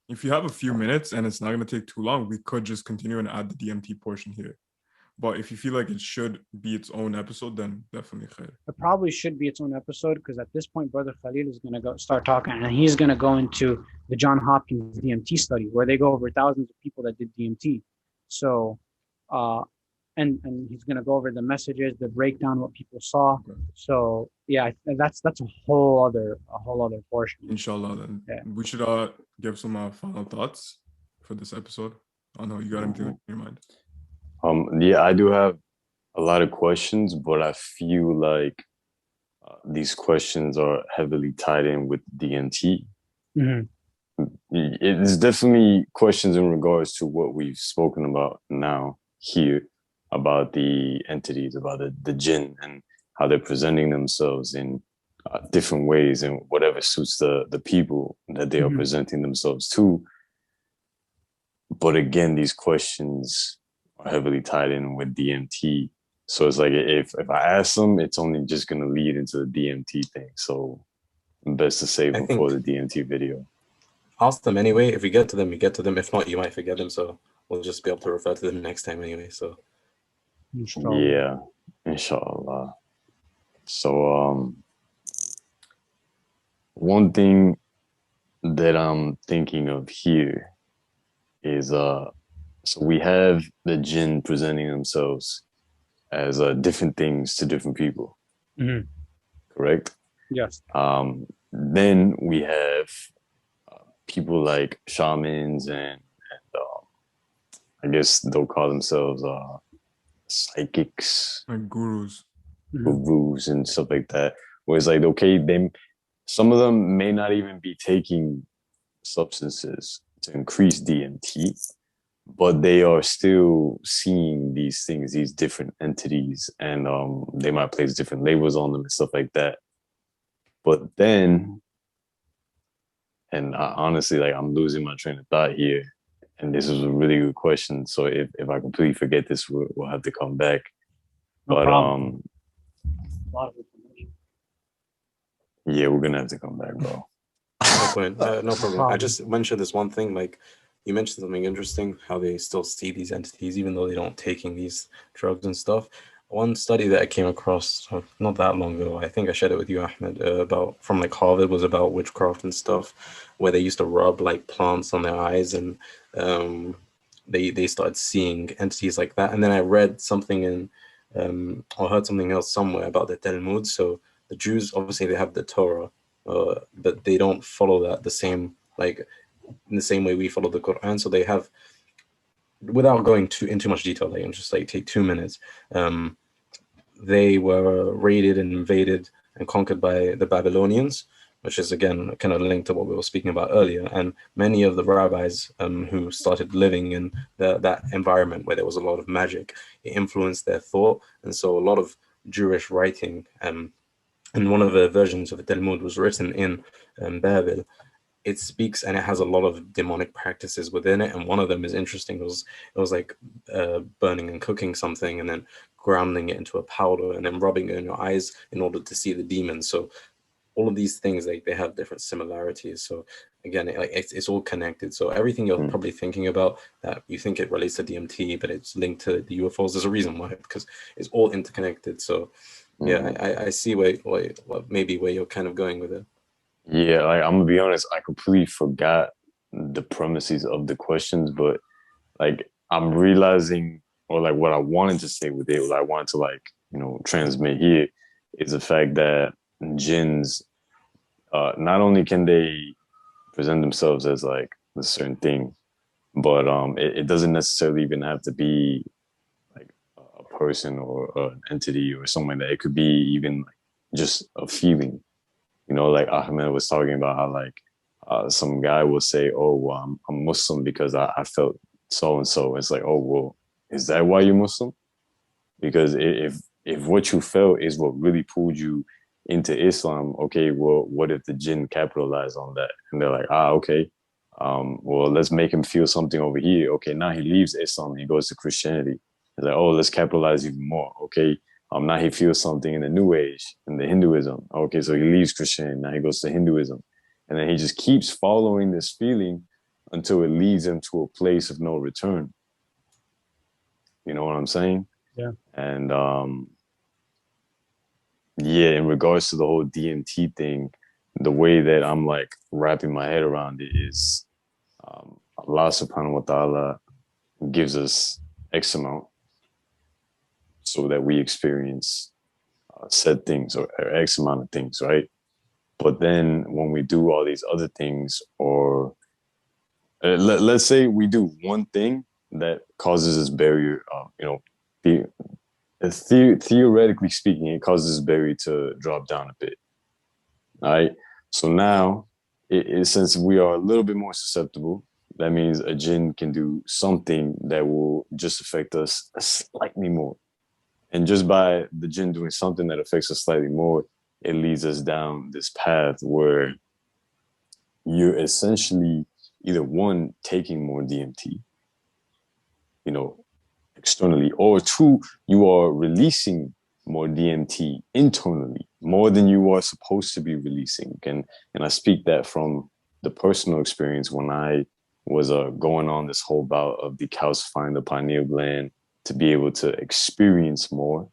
If you have a few minutes and it's not going to take too long, we could just continue and add the DMT portion here. But if you feel like it should be its own episode, then definitely khair. It probably should be its own episode, because at this point, Brother Khalil is going to start talking, and he's going to go into the John Hopkins DMT study, where they go over thousands of people that did DMT. So, and he's going to go over the messages, the breakdown, what people saw. Okay. So yeah, that's a whole other portion. Inshallah, then we should give some final thoughts for this episode. Oh no, you got anything in your mind? Yeah, I do have a lot of questions, but I feel like these questions are heavily tied in with DMT. Mm-hmm. It's definitely questions in regards to what we've spoken about now here, about the entities, about the Jinn, and how they're presenting themselves in different ways and whatever suits the people that they are presenting themselves to. But again, these questions are heavily tied in with DMT. So it's like, if I ask them, it's only just going to lead into the DMT thing. So best to save them for the DMT video. Ask them anyway. If we get to them, we get to them. If not, you might forget them. So we'll just be able to refer to them next time anyway. So yeah, inshallah. So one thing that I'm thinking of here is so we have the Jinn presenting themselves as different things to different people. Mm-hmm. Correct? Yes. Then we have people like shamans and I guess they'll call themselves psychics, like gurus, gurus and stuff like that. Where it's like, okay, some of them may not even be taking substances to increase DMT, but they are still seeing these things, these different entities, and they might place different labels on them and stuff like that. But then, and honestly, like, I'm losing my train of thought here, and this is a really good question. So if I completely forget this, we'll have to come back. No but problem. yeah, we're gonna have to come back, bro. no point. No problem. I just mentioned this one thing, like you mentioned something interesting, how they still see these entities even though they don't taking these drugs and stuff. One study that I came across not that long ago, I think I shared it with you, Ahmed, about from like Harvard, was about witchcraft and stuff, where they used to rub like plants on their eyes, and they started seeing entities like that. And then I read something in or heard something else somewhere about the Talmud. So the Jews, obviously they have the Torah, but they don't follow that the same, like in the same way we follow the Quran. So they have, without going into much detail, like, just like take 2 minutes, they were raided and invaded and conquered by the Babylonians, which is again kind of linked to what we were speaking about earlier. And many of the rabbis who started living in that environment where there was a lot of magic, it influenced their thought. And so a lot of Jewish writing, and one of the versions of the Talmud was written in Babel. It speaks, and it has a lot of demonic practices within it. And one of them is interesting. It was like burning and cooking something and then grounding it into a powder and then rubbing it in your eyes in order to see the demons. So all of these things, they have different similarities. So again, it's all connected. So everything you're probably thinking about that you think it relates to DMT, but it's linked to the UFOs, there's a reason why, because it's all interconnected. So Yeah, I see maybe where you're kind of going with it. Yeah, like I'm gonna be honest, I completely forgot the premises of the questions, but like I'm realizing, or like what I wanted to say with it, what I wanted to like, transmit here is the fact that jinns, not only can they present themselves as like a certain thing, but it doesn't necessarily even have to be like a person or an entity or something like that. It could be even like just a feeling. Like Ahmed was talking about how like some guy will say, "Oh, well, I'm Muslim because I felt so and so." It's like, "Oh, well, is that why you're Muslim?" Because if what you felt is what really pulled you into Islam, okay, well, what if the jinn capitalize on that? And they're like, okay, well, let's make him feel something over here. Okay, now he leaves Islam, he goes to Christianity. It's like, oh, let's capitalize even more. Okay, now he feels something in the New Age, in the Hinduism. Okay, so he leaves Christianity, now he goes to Hinduism. And then he just keeps following this feeling until it leads him to a place of no return. You know what I'm saying? Yeah. And yeah, in regards to the whole DMT thing, the way that I'm like wrapping my head around it is Allah subhanahu wa ta'ala gives us X amount so that we experience said things or X amount of things, right? But then when we do all these other things, or let's say we do one thing that causes this barrier, theoretically speaking, it causes this barrier to drop down a bit. All right. So now, since we are a little bit more susceptible, that means a jinn can do something that will just affect us slightly more. And just by the jinn doing something that affects us slightly more, it leads us down this path where you're essentially either one, taking more DMT, externally, or two, you are releasing more DMT internally, more than you are supposed to be releasing. And I speak that from the personal experience when I was going on this whole bout of decalcifying the pineal gland to be able to experience more.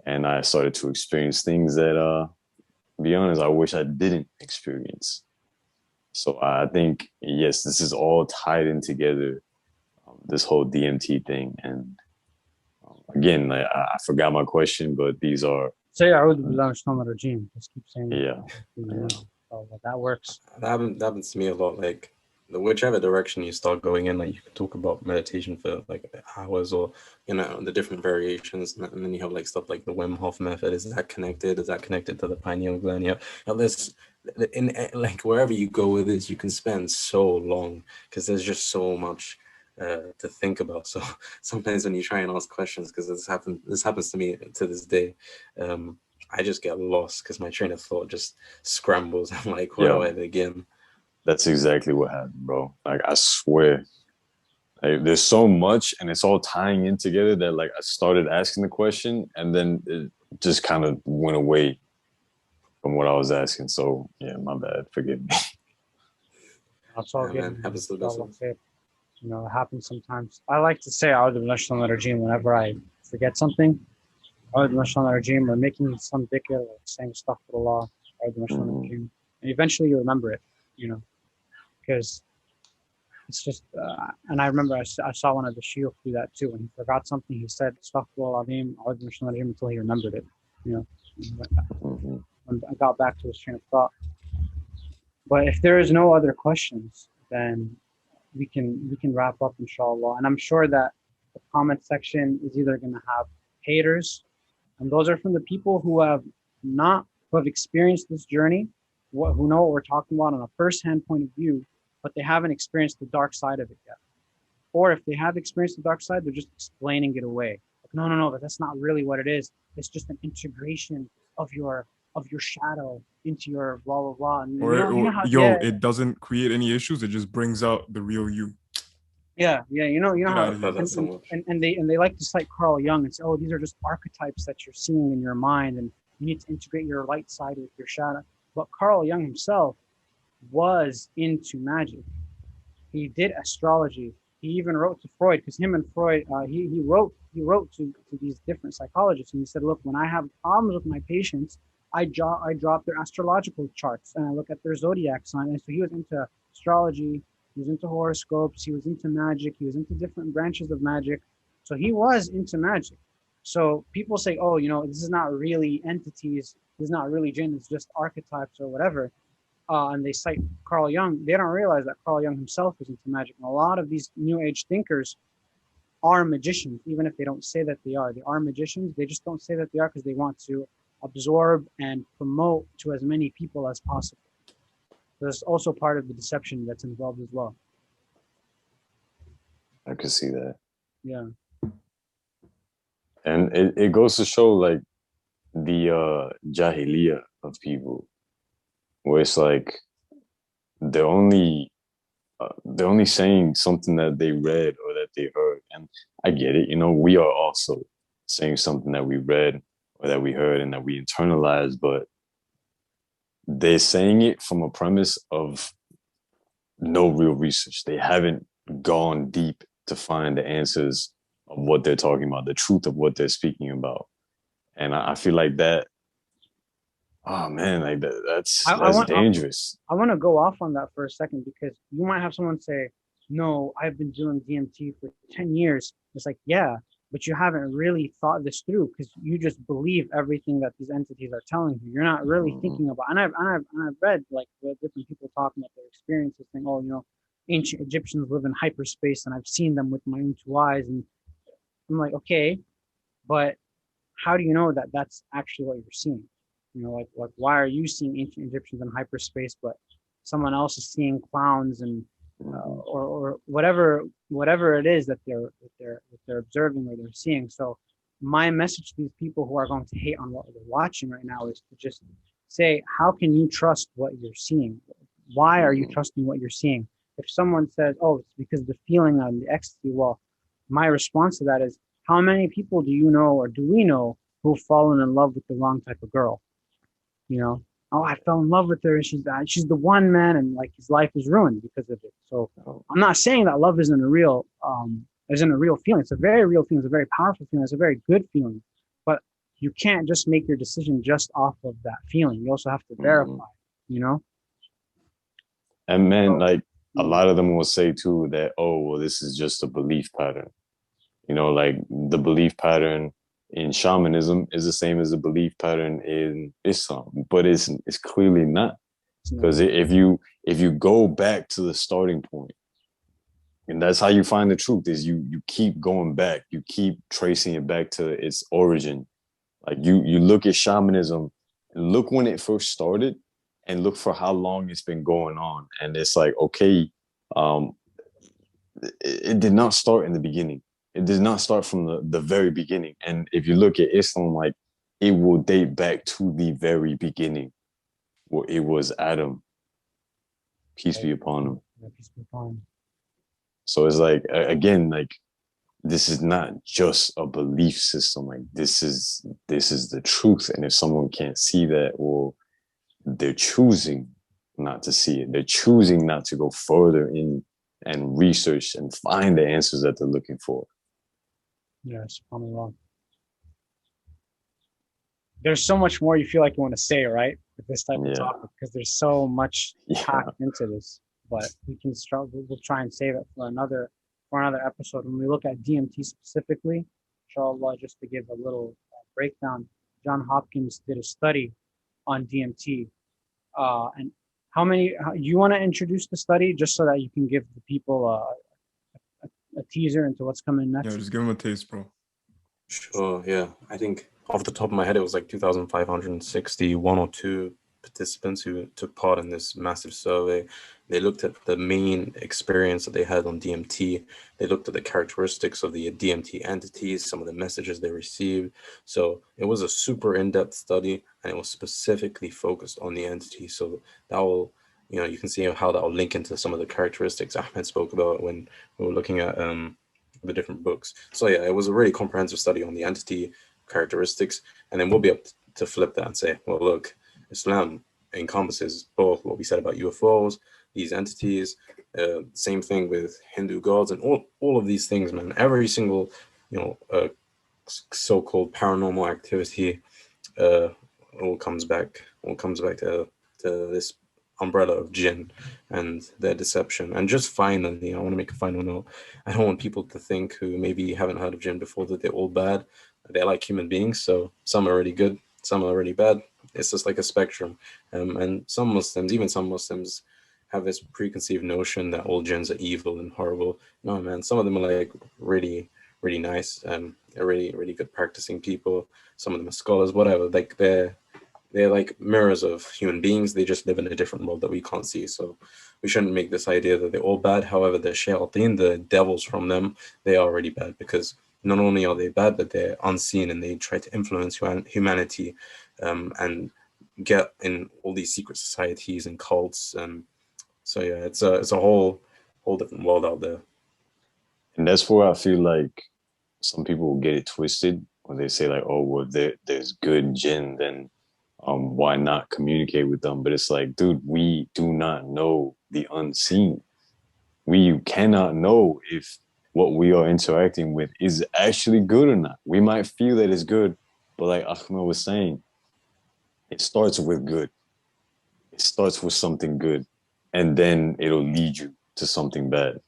And I started to experience things that, to be honest, I wish I didn't experience. So I think, yes, this is all tied in together, this whole DMT thing. And again, I forgot my question, but these are. Say A'udhu Billahi Minash Rajim. Just keep saying Yeah. So that works. That happens to me a lot. Like, whichever direction you start going in, like you could talk about meditation for like hours, or the different variations, and then you have like stuff like the Wim Hof method. Is that connected? Is that connected to the pineal gland? Yeah. Now there's in like wherever you go with this, you can spend so long because there's just so much to think about. So sometimes when you try and ask questions, because this happens to me to this day, I just get lost because my train of thought just scrambles. I'm like, where do I begin? That's exactly what happened, bro. Like, I swear, like, there's so much and it's all tying in together that like I started asking the question and then it just kind of went away from what I was asking. So yeah, my bad. Forgive me. That's all good. Happens to the best of us. It happens sometimes. I like to say A'udhu Billahi Minash Rajim whenever I forget something. A'udhu Billahi Minash Rajim, or making some dhikr, or saying astaghfirullah, A'udhu Billahi Minash Rajim. And eventually you remember it, because it's just, and I remember I saw one of the shuyukh do that too. When he forgot something, he said astaghfirullah al-azim, A'udhu Billahi Minash Rajim, until he remembered it, and I got back to his train of thought. But if there is no other questions, then we can wrap up, inshallah. And I'm sure that the comment section is either going to have haters, and those are from the people who have experienced this journey, who know what we're talking about on a first-hand point of view, but they haven't experienced the dark side of it yet. Or if they have experienced the dark side, they're just explaining it away. Like, no, but that's not really what it is. It's just an integration of your shadow into your blah blah blah. And it doesn't create any issues. It just brings out the real you. Yeah. You know how, and and they like to cite Carl Jung and say, oh, these are just archetypes that you're seeing in your mind, and you need to integrate your light side with your shadow. But Carl Jung himself was into magic. He did astrology. he even wrote to Freud, because him and Freud, he wrote to these different psychologists, and he said, look, when I have problems with my patients, I drop their astrological charts and I look at their zodiac sign. And so he was into astrology, he was into horoscopes, he was into magic, he was into different branches of magic. So he was into magic. So people say, oh, you know, this is not really entities, this is not really jinn, it's just archetypes or whatever. And they cite Carl Jung. They don't realize that Carl Jung himself was into magic. And a lot of these New Age thinkers are magicians, even if they don't say that they are. They are magicians. They just don't say that they are because they want to absorb and promote to as many people as possible. There's also part of the deception that's involved as well. I could see that. Yeah. And it goes to show like the jahiliyyah of people, where it's like they're only saying something that they read or that they heard. And I get it, you know, we are also saying something that we read or that we heard and that we internalized, but they're saying it from a premise of no real research. They haven't gone deep to find the answers of what they're talking about, the truth of what they're speaking about. And I feel like that, oh man, like that's dangerous. I want to go off on that for a second, because you might have someone say, no, I've been doing DMT for 10 years. It's like, yeah, but you haven't really thought this through, because you just believe everything that these entities are telling you. You're not really thinking about, and I've read like different people talking about their experiences, saying, oh, you know, ancient Egyptians live in hyperspace and I've seen them with my own two eyes. And I'm like, okay, but how do you know that that's actually what you're seeing? You know, like why are you seeing ancient Egyptians in hyperspace, but someone else is seeing clowns and or whatever it is that they're observing or they're seeing. So my message to these people who are going to hate on what they're watching right now is to just say, how can you trust what you're seeing? Why are you trusting what you're seeing? If someone says, oh, it's because of the feeling and the ecstasy, well, my response to that is, how many people do you know or do we know who've fallen in love with the wrong type of girl? You know, oh, I fell in love with her and she's the one, man, and like his life is ruined because of it. So I'm not saying that love isn't a real feeling. It's a very real feeling. It's a very powerful feeling. It's a very good feeling. But you can't just make your decision just off of that feeling. You also have to verify, you know? And man, like a lot of them will say too that, oh, well, this is just a belief pattern. You know, like the belief pattern in shamanism is the same as the belief pattern in Islam, but it's clearly not. Because if you go back to the starting point, and that's how you find the truth, is you keep going back, you keep tracing it back to its origin. Like you look at shamanism, and look when it first started, and look for how long it's been going on, and it's like, okay, it did not start in the beginning. It does not start from the very beginning. And if you look at Islam, like it will date back to the very beginning, where it was Adam. Peace be upon him. Peace be upon him. So it's like, again, like this is not just a belief system. Like this is the truth. And if someone can't see that, well, they're choosing not to see it. They're choosing not to go further in and research and find the answers that they're looking for. Yes, I'm wrong. There's so much more you feel like you want to say, right? With this type of topic, because there's so much packed into this. But we can start. We'll try and save it for another episode. When we look at DMT specifically, inshallah, just to give a little breakdown, John Hopkins did a study on DMT. And you want to introduce the study just so that you can give the people a teaser into what's coming next? Yeah, just give them a taste, bro. Sure, yeah. I think off the top of my head, it was like 2,560, 102 participants who took part in this massive survey. They looked at the main experience that they had on DMT. They looked at the characteristics of the DMT entities, some of the messages they received. So it was a super in-depth study, and it was specifically focused on the entity. So that will, you can see how that will link into some of the characteristics Ahmed spoke about when we were looking at the different books. So yeah, it was a really comprehensive study on the entity characteristics, and then we'll be able to flip that and say, well, look, Islam encompasses both what we said about UFOs, these entities. Same thing with Hindu gods and all of these things, man. Every single, so-called paranormal activity, all comes back to this umbrella of jinn and their deception. And just finally, I want to make a final note. I don't want people to think who maybe haven't heard of jinn before that they're all bad. They're like human beings, so some are really good, some are really bad. It's just like a spectrum. And some Muslims have this preconceived notion that all jinns are evil and horrible. No, man, some of them are like really, really nice. They're really, really good practicing people. Some of them are scholars, whatever. Like they're like mirrors of human beings. They just live in a different world that we can't see. So we shouldn't make this idea that they're all bad. However, the shayateen, the devils from them, they are really bad, because not only are they bad, but they're unseen and they try to influence humanity and get in all these secret societies and cults. So yeah, it's a whole different world out there. And that's where I feel like some people get it twisted when they say like, oh, well, there's good jinn, then why not communicate with them? But it's like, dude, we do not know the unseen. We cannot know if what we are interacting with is actually good or not. We might feel that it's good, but like Ahmed was saying, it starts with good. It starts with something good, and then it'll lead you to something bad.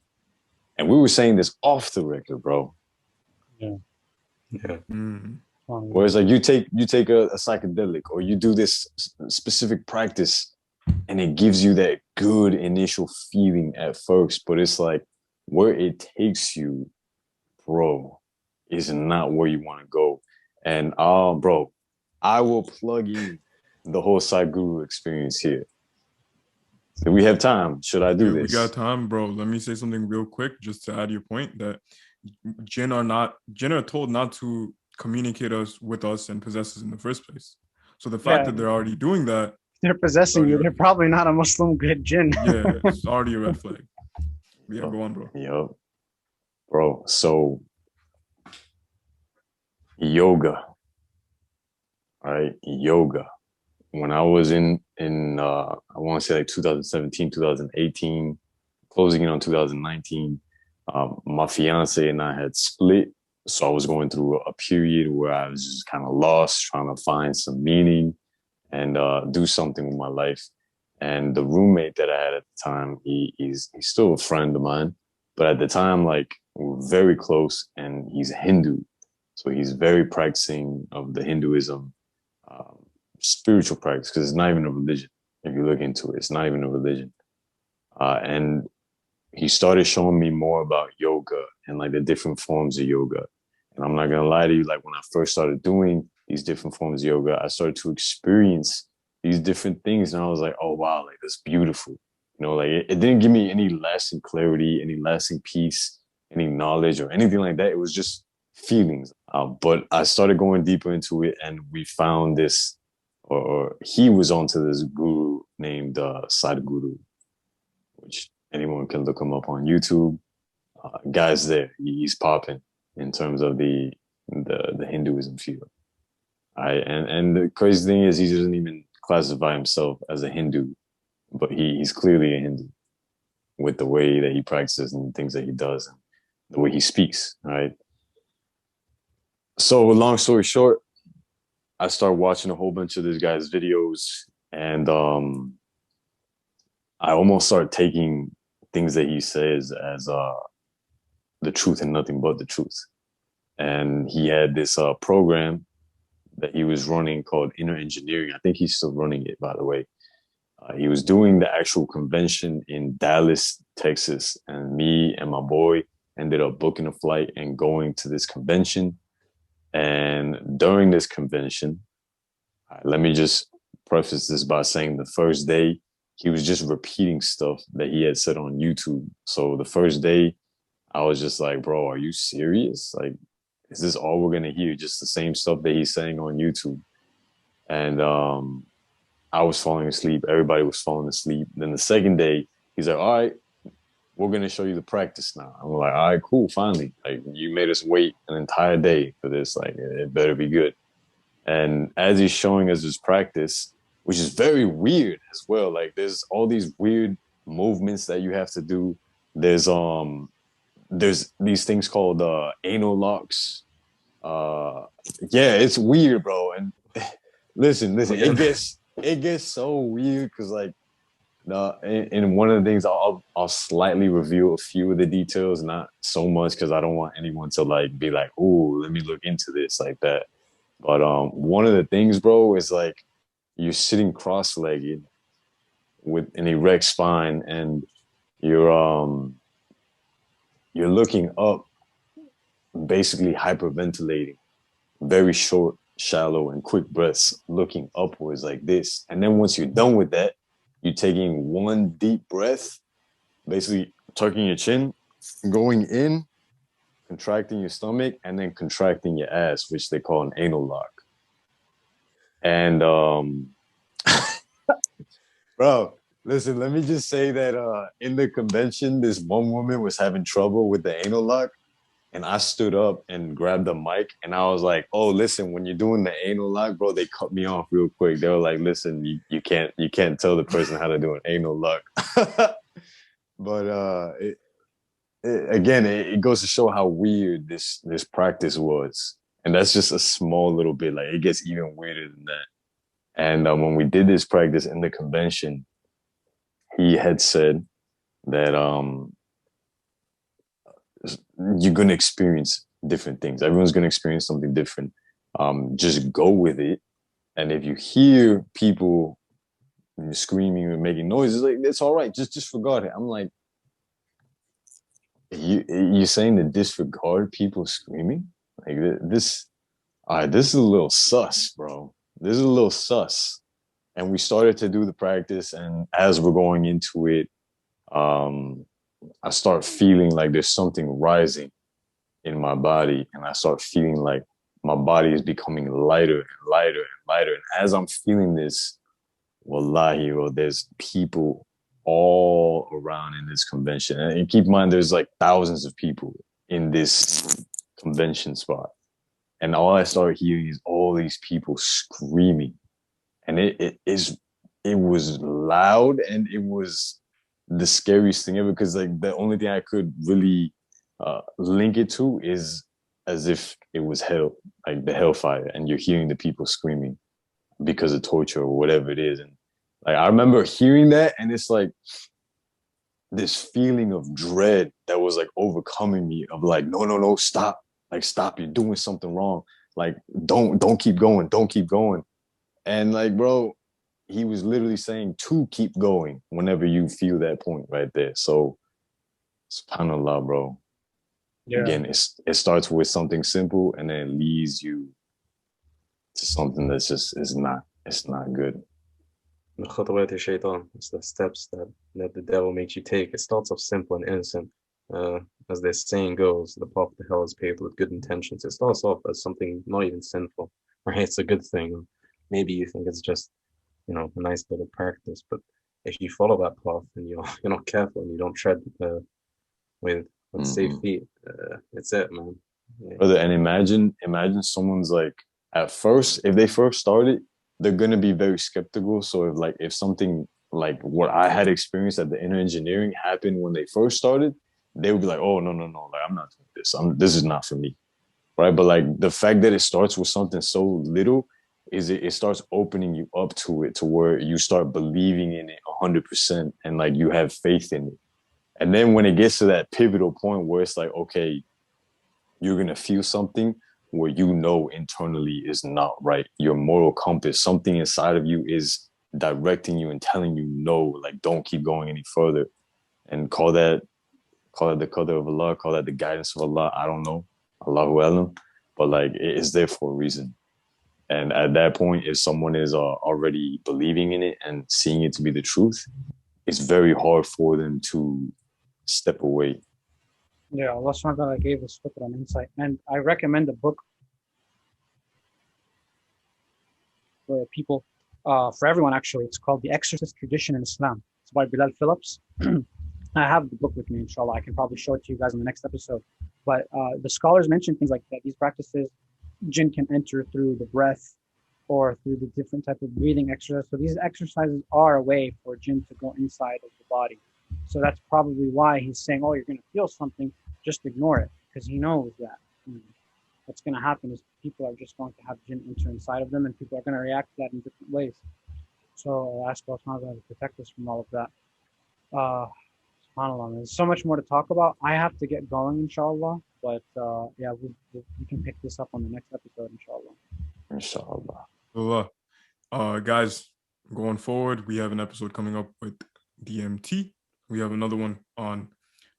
And we were saying this off the record, bro. Yeah. Whereas like you take a psychedelic, or you do this specific practice, and it gives you that good initial feeling at first, but it's like where it takes you, bro, is not where you want to go. And bro, I will plug in the whole Sadhguru experience here. Do we have time? Should I do this? We got time, bro. Let me say something real quick, just to add your point, that jinn are told not to communicate with us and possess us in the first place. So the fact that they're already doing that, they're possessing you, they're probably not a Muslim good jinn. Yeah, it's already a red flag. Yeah, go on, bro. Yo, bro. So yoga, all right, yoga. When I was in I want to say like 2017, 2018, closing in on 2019, my fiance and I had split. So I was going through a period where I was just kind of lost, trying to find some meaning and do something with my life. And the roommate that I had at the time, he's still a friend of mine, but at the time, like, we were very close, and he's Hindu. So he's very practicing of the Hinduism, spiritual practice, because it's not even a religion. If you look into it, it's not even a religion. And he started showing me more about yoga and like the different forms of yoga. And I'm not going to lie to you, like when I first started doing these different forms of yoga, I started to experience these different things. And I was like, oh, wow, like that's beautiful. You know, like it didn't give me any lasting clarity, any lasting peace, any knowledge or anything like that. It was just feelings. But I started going deeper into it, and we found this, or he was onto this guru named Sadhguru, which anyone can look him up on YouTube. Guy's there. He's popping in terms of the Hinduism field. And the crazy thing is, he doesn't even classify himself as a Hindu, but he's clearly a Hindu with the way that he practices and the things that he does and the way he speaks, right? So long story short, I started watching a whole bunch of this guy's videos, and I almost started taking things that he says as the truth and nothing but the truth. And he had this program that he was running called Inner Engineering. I think he's still running it, by the way. He was doing the actual convention in Dallas, Texas, and me and my boy ended up booking a flight and going to this convention. And during this convention, let me just preface this by saying the first day, he was just repeating stuff that he had said on YouTube. So the first day, I was just like, bro, are you serious? Like, is this all we're going to hear? Just the same stuff that he's saying on YouTube. And I was falling asleep. Everybody was falling asleep. Then the second day, he's like, all right, we're going to show you the practice now. I'm like, all right, cool, finally. Like, you made us wait an entire day for this. Like, it better be good. And as he's showing us his practice, which is very weird as well, like there's all these weird movements that you have to do. There's these things called anal locks. Yeah, it's weird, bro. And listen, it gets so weird because like and one of the things I'll slightly reveal a few of the details, not so much because I don't want anyone to like be like, oh, let me look into this like that. But one of the things, bro, is like you're sitting cross-legged with an erect spine, and you're looking up, basically hyperventilating, very short, shallow, and quick breaths, looking upwards like this. And then once you're done with that, you're taking one deep breath, basically tucking your chin, going in, contracting your stomach, and then contracting your ass, which they call an anal lock. And bro, listen, let me just say that in the convention, this one woman was having trouble with the anal lock, and I stood up and grabbed the mic, and I was like, oh, listen, when you're doing the anal lock, bro, they cut me off real quick. They were like, listen, you can't tell the person how to do an anal lock. But again, it goes to show how weird this practice was. And that's just a small little bit. Like, it gets even weirder than that. And when we did this practice in the convention, he had said that you're going to experience different things. Everyone's going to experience something different. Just go with it. And if you hear people screaming or making noises, like, it's all right. Just disregard it. I'm like, you're saying to disregard people screaming? Like, this is a little sus, bro. This is a little sus. And we started to do the practice, and as we're going into it, I start feeling like there's something rising in my body, and I start feeling like my body is becoming lighter and lighter and lighter. And as I'm feeling this, wallahi, bro, there's people all around in this convention. And keep in mind, there's like thousands of people in this convention spot. And all I started hearing is all these people screaming. And it was loud, and it was the scariest thing ever, because like the only thing I could really link it to is as if it was hell, like the hellfire, and you're hearing the people screaming because of torture or whatever it is. And like I remember hearing that, and it's like this feeling of dread that was like overcoming me, of like, no, stop, like stop, you're doing something wrong, like don't keep going. And like, bro, he was literally saying to keep going whenever you feel that point right there. So, subhanallah, bro. Yeah. Again, it starts with something simple, and then it leads you to something that's just it's not good. خطوات الشيطان. It's the steps that the devil makes you take. It starts off simple and innocent. As the saying goes, the path to hell is paved with good intentions. It starts off as something not even sinful, right? It's a good thing. Maybe you think it's just, a nice little practice, but if you follow that path and you're not careful and you don't tread with safe feet, it's it, man. Yeah. Brother, and imagine someone's like, if they first started, they're gonna be very skeptical. So if something like what I had experienced at the inner engineering happened when they first started, they would be like, oh no, like I'm not doing this. This is not for me, right? But like the fact that it starts with something so little is it starts opening you up to it, to where you start believing in it 100%, and like you have faith in it. And then when it gets to that pivotal point where it's like, okay, you're gonna feel something where internally is not right. Your moral compass, something inside of you is directing you and telling you no, like don't keep going any further. And call that the qadr of Allah, call that the guidance of Allah. I don't know, Allahu alam, but like it is there for a reason. And at that point, if someone is already believing in it and seeing it to be the truth, it's very hard for them to step away. Yeah, Allah subhanahu wa ta'ala gave us fiqh and insight. And I recommend a book for people, for everyone actually. It's called The Exorcist Tradition in Islam. It's by Bilal Phillips. I have the book with me, inshallah. I can probably show it to you guys in the next episode. But the scholars mention things like that. These practices, Jinn can enter through the breath or through the different type of breathing exercises. So these exercises are a way for Jinn to go inside of the body. So that's probably why he's saying, oh, you're going to feel something, just ignore it, because he knows that what's going to happen is people are just going to have jinn enter inside of them, and people are going to react to that in different ways. So I ask Allah to protect us from all of that. SubhanAllah, there's so much more to talk about. I have to get going, inshallah. But yeah, we can pick this up on the next episode, inshallah. Inshallah. Guys, going forward, we have an episode coming up with DMT. We have another one on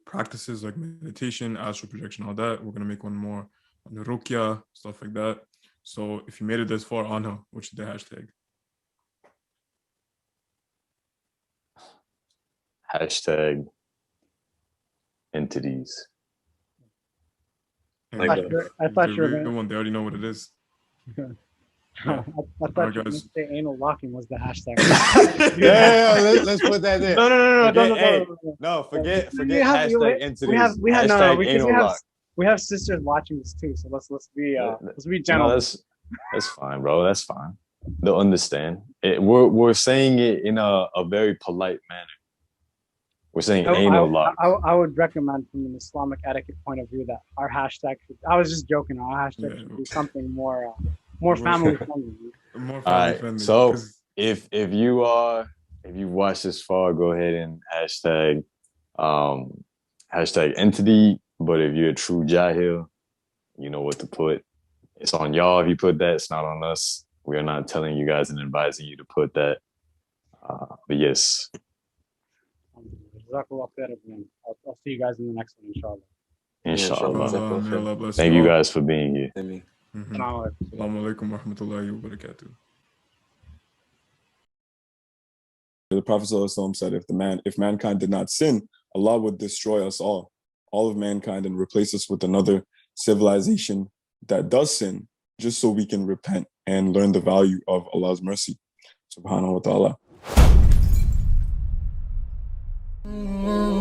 practices like meditation, astral projection, all that. We're going to make one more on the ruqya, stuff like that. So if you made it this far, Anghel, which is the hashtag? Hashtag entities. I thought you were the one. They already know what it is. I thought you were going to say anal locking was the hashtag. Let's put that in. No, forget hashtag entities. We have sisters watching this too, so let's be gentle. No, that's fine, bro. That's fine. They'll understand. We're saying it in a very polite manner. We're saying anal lock. I would recommend from an Islamic etiquette point of view that our hashtag I was just joking. Our hashtag should be something more family friendly. More family friendly. So if you watch this far, go ahead and hashtag entity. But if you're a true jahil, you know what to put. It's on y'all if you put that. It's not on us. We are not telling you guys and advising you to put that. But yes. I'll see you guys in the next one, inshallah. Thank you guys for being here. Assalamu alaikum wa rahmatullahi wa barakatuh. The Prophet ﷺ said, if mankind did not sin, Allah would destroy us all of mankind, and replace us with another civilization that does sin, just so we can repent and learn the value of Allah's mercy. Subhanahu wa ta'ala. Mm-hmm.